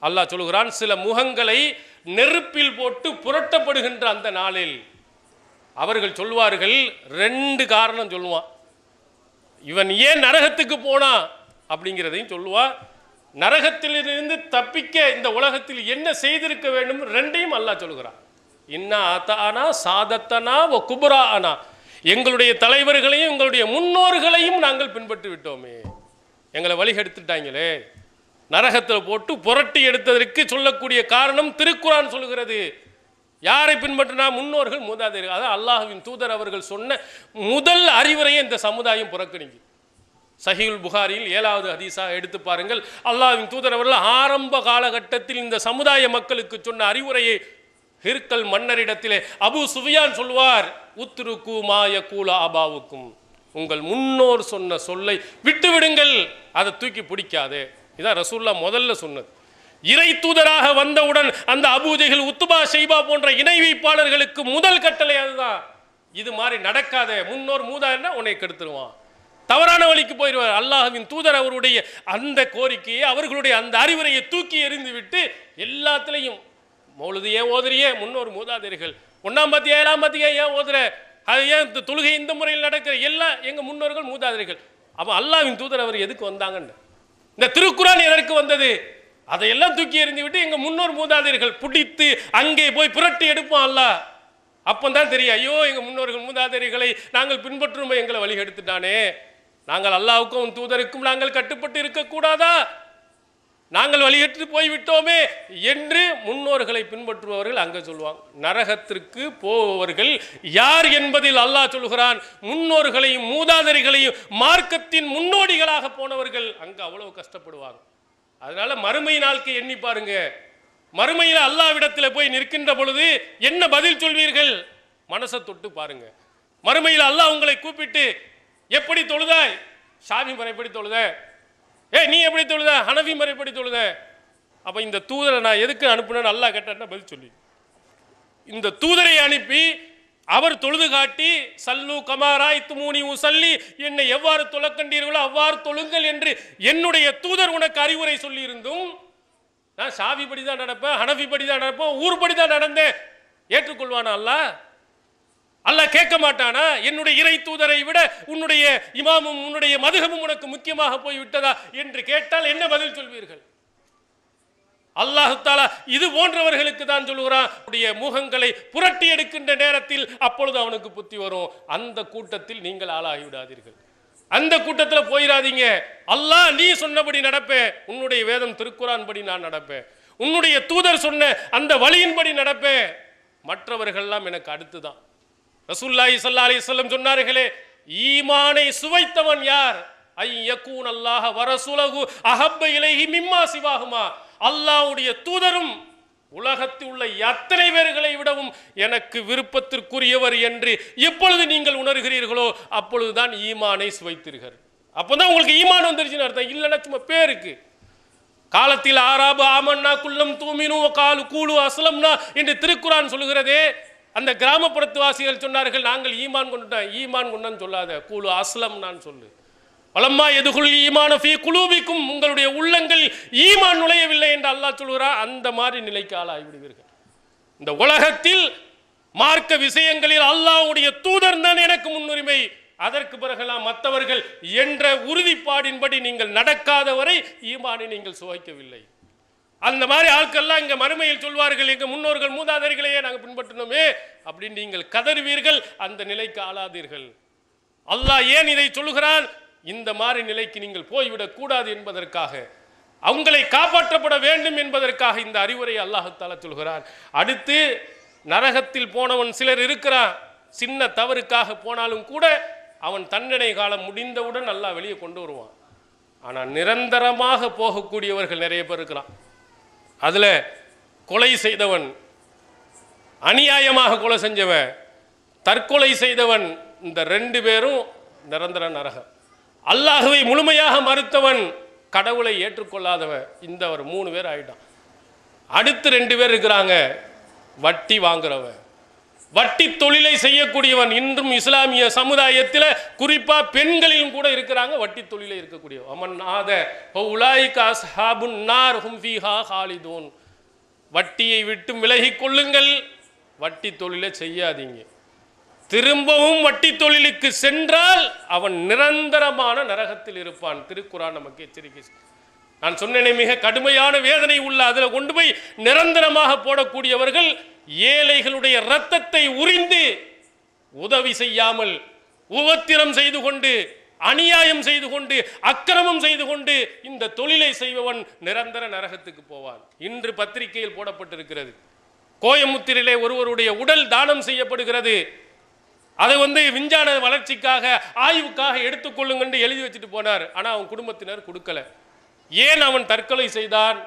அல்லாஹ் சொல்கிறான், சில முகங்களை நெருப்பில் போட்டு புரட்டப்படுகின்ற அந்த நாளில் அவர்கள் சொல்வார்கள், 2 காரணம் சொல்லுவான். இவன் ஏன் நரகத்துக்கு போனா அப்படிங்கிறதையும் சொல்லுவான். நரகத்திலிருந்து தப்பிக்க இந்த உலகத்தில் என்ன செய்திருக்க வேண்டும் 2ஐயும் அல்லாஹ் சொல்கிறான். இன்னா அத்தஅனா சாதத்தனா வ குப்ரானா, எங்களுடைய தலைவர்களையும் எங்களுடைய முன்னோர்களையும் நாங்கள் பின்பற்றி விட்டோமே, எங்களை வழிகெடுத்துட்டாங்களே, நரகத்தில் போட்டு புரட்டி எடுத்ததற்கு சொல்லக்கூடிய காரணம் திருக்குரான் சொல்கிறது. யாரை பின்பற்றினா? முன்னோர்கள், மூதாதையர்கள். அதான் அல்லாஹ்வின் தூதர் அவர்கள் சொன்ன முதல் அறிவுரையை இந்த சமுதாயம் புறக்கணிக்கு. சஹீஹுல் புகாரியில் 7வது ஹதீஸாக எடுத்து பாருங்கள். அல்லாஹ்வின் தூதர் அவர்கள் ஆரம்ப காலகட்டத்தில் இந்த சமுதாய மக்களுக்கு சொன்ன அறிவுரையை ஹிர்கல் மன்னரிடத்திலே அபு சுஃபியான் சொல்வார், உத்ருக்கு மாயகூல ஆபாவுக்கும், உங்கள் முன்னோர் சொன்ன சொல்லை விட்டு விடுங்கள், அதை தூக்கி பிடிக்காதே. இதான் ரசூலுல்லாஹ் முதல்ல சொன்னது. இறை தூதராக வந்தவுடன் அந்த அபூஜஹல், உத்பா, ஷைபா போன்ற இணை வைப்பாளர்களுக்கு முதல் கட்டளை அதுதான். இது மாதிரி நடக்காத, முன்னோர் மூதாதையர்னா உன்னை கெடுத்துருவான், தவறான வழிக்கு போயிடுவார். அல்லாஹ்வின் தூதர் அவருடைய அந்த கோரிக்கையை, அவர்களுடைய அந்த அறிவுரையை தூக்கி எறிந்து விட்டு எல்லாத்திலையும் மௌலுது ஏன் ஓதுறியே, முன்னோர் மூதாதையர்கள் 1ஆம் பத்தியா 7ஆம் பத்தியா ஏன் ஓதுற, அது ஏன் தொழுகை இந்த முறையில் நடக்கிற, எல்லாம் எங்கள் முன்னோர்கள் மூதாதையர்கள். அப்போ அல்லாஹ்வின் தூதர் அவர் எதுக்கு வந்தாங்கன்னு, இந்த திருக்குரான் எதற்கு வந்தது, அதையெல்லாம் தூக்கி எறிந்து விட்டு எங்கள் முன்னோர் மூதாதையர்கள் பிடித்து அங்கே போய் புரட்டி எடுப்போம் அல்லாஹ். அப்போதான் தெரியும், ஐயோ எங்கள் முன்னோர்கள் மூதாதையர்களை நாங்கள் பின்பற்றும் எங்களை வழி எடுத்துட்டானே, நாங்கள் அல்லாஹ்வுக்கும் தூதருக்கும் நாங்கள் கட்டுப்பட்டு இருக்கக்கூடாதா, நாங்கள் வழிகட்டு போய்விட்டோமே என்று முன்னோர்களை பின்பற்றுபவர்கள் அங்கே சொல்லுவாங்க. நரகத்திற்கு போபவர்கள் யார் என்பதில் அல்லாஹ் சொல்கிறான், முன்னோர்களையும் மூதாதையர்களையும் மார்க்கத்தின் முன்னோடிகளாக போனவர்கள் அங்கே அவ்வளவு கஷ்டப்படுவாங்க. அதனால மறுமை நாளுக்கு எண்ணி பாருங்க, மறுமையில் அல்லாஹ்விடத்தில் போய் நிற்கின்ற பொழுது என்ன பதில் சொல்வீர்கள்? மனசை தொட்டு பாருங்க. மறுமையில் அல்லாஹ் உங்களை கூப்பிட்டு, எப்படி தொழுதாய்? ஷாஃபி மறைப்படி தொழுத. நீ எப்படி தொழுத? ஹனஃபி மறைப்படி தொழுத. அப்போ இந்த தூதரை நான் எதுக்கு அனுப்புனேன்னு அல்லாஹ் கேட்டார்னா பதில் சொல்லி, இந்த தூதரை அனுப்பி அவர் தொழுது காட்டி, சல்லு கமாராய் துமூனி உசல்லி, என்னை எவ்வாறு தொழக்கண்டீர்களோ அவ்வாறு தொழுங்கள் என்று என்னுடைய தூதர் உனக்கு அறிவுரை சொல்லி இருந்தும் நான் ஷாஃபி படி தான் நடப்பேன், ஹனஃபி படி தான் நடப்பேன், ஊர்படி தான் நடந்தேன், ஏற்றுக்கொள்வானா அல்லாஹ்? அல்லாஹ் கேட்க மாட்டானா? என்னுடைய இறை தூதரை விட உன்னுடைய இமாமும் உன்னுடைய மதுஹபும் உனக்கு முக்கியமாக போய் விட்டதா என்று கேட்டால் என்ன பதில் சொல்வீர்கள்? அல்லாஹ் தஆலா இது போன்றவர்களுக்கு தான் சொல்கிறான், உடைய முகங்களை புரட்டி எடுக்கின்ற நேரத்தில் அப்பொழுது அவனுக்கு புத்தி வரும். அந்த கூட்டத்தில் நீங்கள் ஆளாகி விடாதீர்கள், அந்த கூட்டத்தில் போயிடாதீங்க. அல்லாஹ் நீ சொன்னபடி நடப்பேன், உன்னுடைய வேதம் திருக்குரான் படி நான் நடப்பேன், உன்னுடைய தூதர் சொன்ன அந்த வழியின்படி நடப்பேன், மற்றவர்கள்லாம் எனக்கு அடுத்துதான். ரசூலுல்லாஹி ஸல்லல்லாஹு அலைஹி வஸல்லம் சொன்னார்களே, ஈமானை சுவைத்தவன் யார்? ஐ யகூன் அல்லாஹ் வ ரசூலுஹு அஹப்ப இலைஹி மிம்மா சிவாஹுமா, அல்லாஹ்வுடைய தூதரும் உலகத்தில் உள்ள அத்தனை பேர்களை விடவும் எனக்கு விருப்பத்திற்குரியவர் என்று எப்பொழுது நீங்கள் உணர்கிறீர்களோ அப்பொழுதுதான் ஈமானை சுவைத்தீர்கள். அப்போதான் உங்களுக்கு ஈமான் வந்துருச்சுன்னு அர்த்தம். இல்லைன்னா சும்மா பேருக்கு. காலத்தில் ஆராபு ஆமன்னா குல்லம் தூமினு காலு கூலு அஸ்லம்னா என்று திருக்குரான் சொல்லுகிறதே, அந்த கிராமப்புறத்து வாசிகள் சொன்னார்கள், நாங்கள் ஈமான் கொண்டுட்டோம். ஈமான் கொண்டான்னு சொல்லாத, கூலு அஸ்லம்னான்னு சொல்லு. வலம்மா எதுகுல் ஈமான ஃபீ குலூபிக்கும், உங்களுடைய உள்ளங்கள் ஈமான் நுழையவில்லை என்று அல்லாஹ் சொல்கிறார். அந்த மாதிரி நிலைக்கு ஆளாகி விடுவீர்கள். இந்த உலகத்தில் மார்க்க விஷயங்களில் அல்லாஹ்வுடைய தூதர் தான் எனக்கு முன்னுரிமை, அதற்கு பிறகுலாம் மற்றவர்கள் என்ற உறுதிப்பாடின்படி நீங்கள் நடக்காதவரை ஈமானை நீங்கள் சுவைக்கவில்லை. அந்த மாதிரி ஆட்கள்லாம் இங்கே மறுமையில் சொல்வார்கள், எங்கள் முன்னோர்கள் மூதாதையர்களையே நாங்கள் பின்பற்றினோமே அப்படின்னு நீங்கள் கதறுவீர்கள். அந்த நிலைக்கு ஆளாதீர்கள். அல்லாஹ் ஏன் இதை சொல்கிறான்? இந்த மாதிரி நிலைக்கு நீங்கள் போய்விடக் கூடாது என்பதற்காக, அவங்களை காப்பாற்றப்பட வேண்டும் என்பதற்காக இந்த அறிவுரை அல்லாஹ் தஆலா சொல்கிறான். அடுத்து நரகத்தில் போனவன் சிலர் இருக்கிறான், சின்ன தவறுக்காக போனாலும் கூட அவன் தண்டனை காலம் முடிந்தவுடன் அல்லாஹ் வெளியே கொண்டு வருவான். ஆனால் நிரந்தரமாக போகக்கூடியவர்கள் நிறைய பேர் இருக்கிறான். அதில் கொலை செய்தவன், அநியாயமாக கொலை செஞ்சவன், தற்கொலை செய்தவன், இந்த 2 பேரும் நிரந்தர நரகம். அல்லாஹ்வை முழுமையாக மறுத்தவன், கடவுளை ஏற்றுக்கொள்ளாதவன், இந்த ஒரு 3 பேர் ஆயிட்டான். அடுத்து 2 பேர் இருக்கிறாங்க, வட்டி வாங்குறவன், வட்டி தொழிலை செய்யக்கூடியவன். இன்றும் இஸ்லாமிய சமுதாயத்தில் குறிப்பாக பெண்களிலும் கூட இருக்கிறாங்க வட்டி தொழிலை இருக்கக்கூடியவன். அமன் ஆத உலாயிக அஸ்ஹாபுன் நார் ஹும் ஃபீஹா ஹாலிதூன். வட்டியை விட்டு விலகிக் கொள்ளுங்கள், வட்டி தொழிலை செய்யாதீங்க. திரும்பவும் வட்டி தொழிலுக்கு சென்றால் அவன் நிரந்தரமான நரகத்தில் இருப்பான். திருக்குரான் நமக்கு எச்சரிக்கை. நான் சொன்னேனே, மிக கடுமையான வேதனை உள்ள அதில் கொண்டு போய் நிரந்தரமாக போடக்கூடியவர்கள் ஏழைகளுடைய இரத்தத்தை உரிந்து உதவி செய்யாமல் உபத்திரம் செய்து கொண்டு, அநியாயம் செய்து கொண்டு, அக்கிரமம் செய்து கொண்டு இந்த தொழிலை செய்பவன் நிரந்தர நரகத்துக்கு போவான். இன்று பத்திரிகையில் போடப்பட்டிருக்கிறது, கோயமுத்தூரிலே ஒருவருடைய உடல் தானம் செய்யப்படுகிறது. அதை விஞ்ஞான வளர்ச்சிக்காக ஆய்வுக்காக எடுத்துக்கொள்ளுங்க எழுதி வச்சுட்டு போனார். ஆனால் அவன் குடும்பத்தினர் கொடுக்கல. ஏன் அவன் தற்கொலை செய்தான்?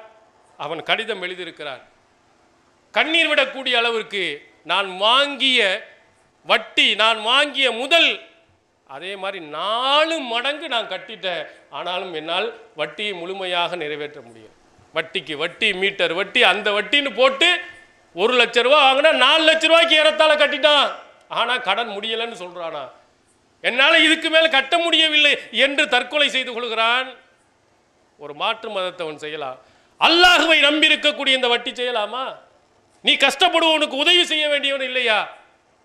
அவன் கடிதம் எழுதியிருக்கிறான், கண்ணீர் விடக்கூடிய அளவிற்கு நான் வாங்கிய வட்டி, நான் வாங்கிய முதல் அதே மாதிரி 4 மடங்கு நான் கட்டிட்டேன், ஆனாலும் என்னால் வட்டியை முழுமையாக நிறைவேற்ற முடியும். வட்டிக்கு வட்டி, மீட்டர் வட்டி, அந்த வட்டின்னு போட்டு 1 லட்ச ரூபா வாங்கினா 4 லட்ச ரூபாய்க்கு ஏறத்தாழ கட்டிட்டான். ஆனால் கடன் முடியலைன்னு சொல்கிறானா, என்னால் இதுக்கு மேலே கட்ட முடியவில்லை என்று தற்கொலை செய்து கொள்கிறான். ஒரு மாற்று மதத்தவன் செய்யலாம், அல்லாஹ்வை நம்பி இருக்கக்கூடிய இந்த வட்டி செய்யலாமா? நீ கஷ்டப்படுவவனுக்கு உதவி செய்ய வேண்டியவன் இல்லையா?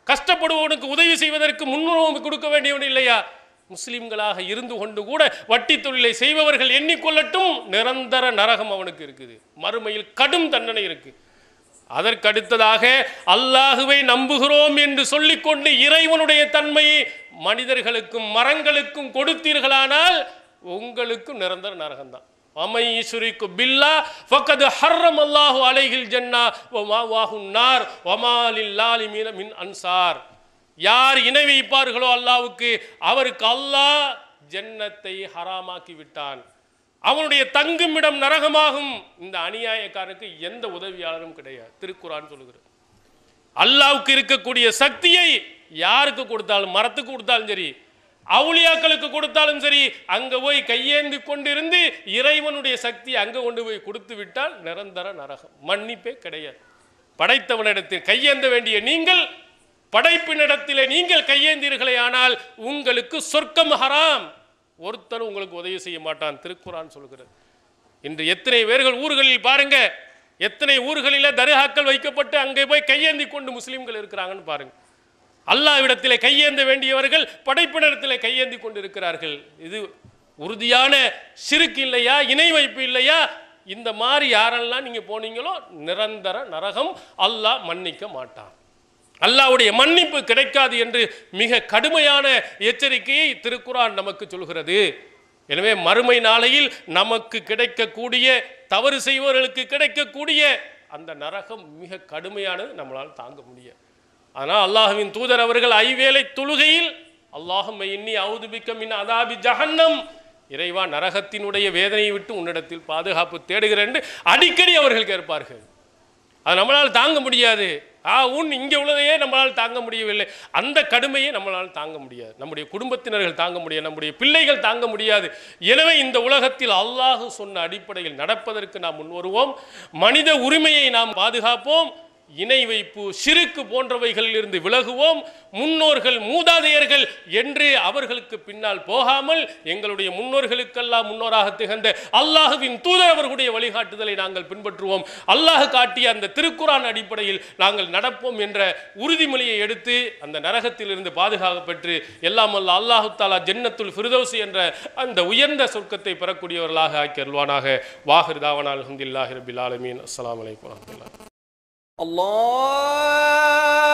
கஷ்டப்படுவவனுக்கு உதவி செய்வதற்கு முன்னுரிமை கொடுக்க வேண்டியவன் இல்லையா? முஸ்லிம்களாக இருந்து கொண்டு கூட வட்டி தொழிலை செய்பவர்கள் எண்ணிக்கொள்ளட்டும், நிரந்தர நரகம் அவனுக்கு இருக்குது, மறுமையில் கடும் தண்டனை இருக்கு. அதற்கடுத்ததாக அல்லாஹுவை நம்புகிறோம் என்று சொல்லிக்கொண்டு இறைவனுடைய தன்மையை மனிதர்களுக்கும் மரங்களுக்கும் கொடுத்தீர்களானால் உங்களுக்கு நிரந்தர நரகம்தான். அமை யுஷ்ரிகு பில்லா ஃபக்கத் ஹர்ரமல்லாஹு அலைஹில் ஜன்னா வ மாவாஹுன் நார் வ மா லில்லாலிமீன மின் அன்சார். யார் இணை வைப்பார்களோ அல்லாஹ்வுக்கு, அவருக்கு அல்லாஹ் ஜன்னத்தை ஹராமாக்கி விட்டான், அவனுடைய தங்குமிடம் நரகமாகும். இந்த அநியாயக்காரனுக்கு எந்த உதவியாளரும் கிடையாது. திருக்குரான் சொல்லுகிறது. அல்லாஹ்வுக்கு இருக்கக்கூடிய சக்தியை யாருக்கு கொடுத்தாலும், மரத்துக்கு கொடுத்தாலும் சரி, அவுலியாக்களுக்கு கொடுத்தாலும் சரி, அங்க போய் கையேந்தி கொண்டிருந்து இறைவனுடைய சக்தி அங்க கொண்டு போய் கொடுத்து விட்டால் நிரந்தர நரகம், மன்னிப்பே கிடையாது. படைத்தவனிடத்தில் கையேந்த வேண்டிய நீங்கள் படைப்பினிடத்திலே நீங்கள் கையேந்தீர்களே ஆனால் உங்களுக்கு சொர்க்கம் ஹராம், ஒருத்தரும் உங்களுக்கு உதவி செய்ய மாட்டான். திருக்குரான் சொல்கிறது. இன்று எத்தனை பேர்கள் ஊர்களில் பாருங்க, எத்தனை ஊர்களில் தர்காக்கள் வைக்கப்பட்டு அங்கே போய் கையேந்தி கொண்டு முஸ்லீம்கள் இருக்கிறாங்கன்னு பாருங்க. அல்லாஹ்விடத்திலே கையேந்த வேண்டியவர்கள் படைப்பினிடத்திலே கையேந்தி கொண்டு இருக்கிறார்கள். இது உறுதியான ஷிர்க் இல்லையா? இணை வைப்பு இல்லையா? இந்த மாதிரி யாரெல்லாம் நீங்க போனீங்களோ நிரந்தர நரகம், அல்லாஹ் மன்னிக்க மாட்டான், அல்லாஹ்வுடைய மன்னிப்பு கிடைக்காது என்று மிக கடுமையான எச்சரிக்கையை திருக்குரான் நமக்கு சொல்கிறது. எனவே மறுமை நாளையில் நமக்கு கிடைக்கக்கூடிய, தவறு செய்வர்களுக்கு கிடைக்கக்கூடிய அந்த நரகம் மிக கடுமையானது, நம்மளால் தாங்க முடியாது. ஆனால் அல்லாஹ்வின் தூதர் அவர்கள் ஐவேளை தொழுகையில் அல்லாஹும்ம இன்னி அஊது பிக்க மின் அதாபி ஜஹன்னம், இறைவா நரகத்தினுடைய வேதனையை விட்டு உன்னிடத்தில் பாதுகாப்பு தேடுகிறேன் என்று அடிக்கடி அவர்கள் கேட்பார்கள். அது நம்மளால் தாங்க முடியாது. இங்கே உள்ளதையே நம்மளால் தாங்க முடியவில்லை, அந்த கடுமையை நம்மளால் தாங்க முடியாது, நம்முடைய குடும்பத்தினர்கள் தாங்க முடியாது, நம்முடைய பிள்ளைகள் தாங்க முடியாது. எனவே இந்த உலகத்தில் அல்லாஹ் சொன்ன அடிப்படையில் நடப்பதற்கு நாம் முன்வருவோம், மனித உரிமையை நாம் பாதுகாப்போம். இணை வைப்பு, ஷிருக்கு போன்றவைகளில் இருந்து விலகுவோம். முன்னோர்கள் மூதாதையர்கள் என்று அவர்களுக்கு பின்னால் போகாமல் எங்களுடைய முன்னோர்களுக்கெல்லாம் முன்னோராக திகழ்ந்த அல்லாஹுவின் தூதர் அவர்களுடைய வழிகாட்டுதலை நாங்கள் பின்பற்றுவோம். அல்லாஹ் காட்டிய அந்த திருக்குரான் அடிப்படையில் நாங்கள் நடப்போம் என்ற உறுதிமொழியை எடுத்து அந்த நரகத்திலிருந்து பாதுகாப்பு பெற்று எல்லாம் அல்ல அல்லாஹு தாலா ஜன்னத்துல் ஃபிர்தௌஸ் என்ற அந்த உயர்ந்த சொர்க்கத்தை பெறக்கூடியவர்களாக ஆக்கி அருள்வானாக. வாஹிர் தாவனா அல்ஹம்துலில்லாஹி ரப்பில் ஆலமீன். அஸ்ஸலாமு அலைக்கும் வரஹ்மத்துல்லாஹி. Allah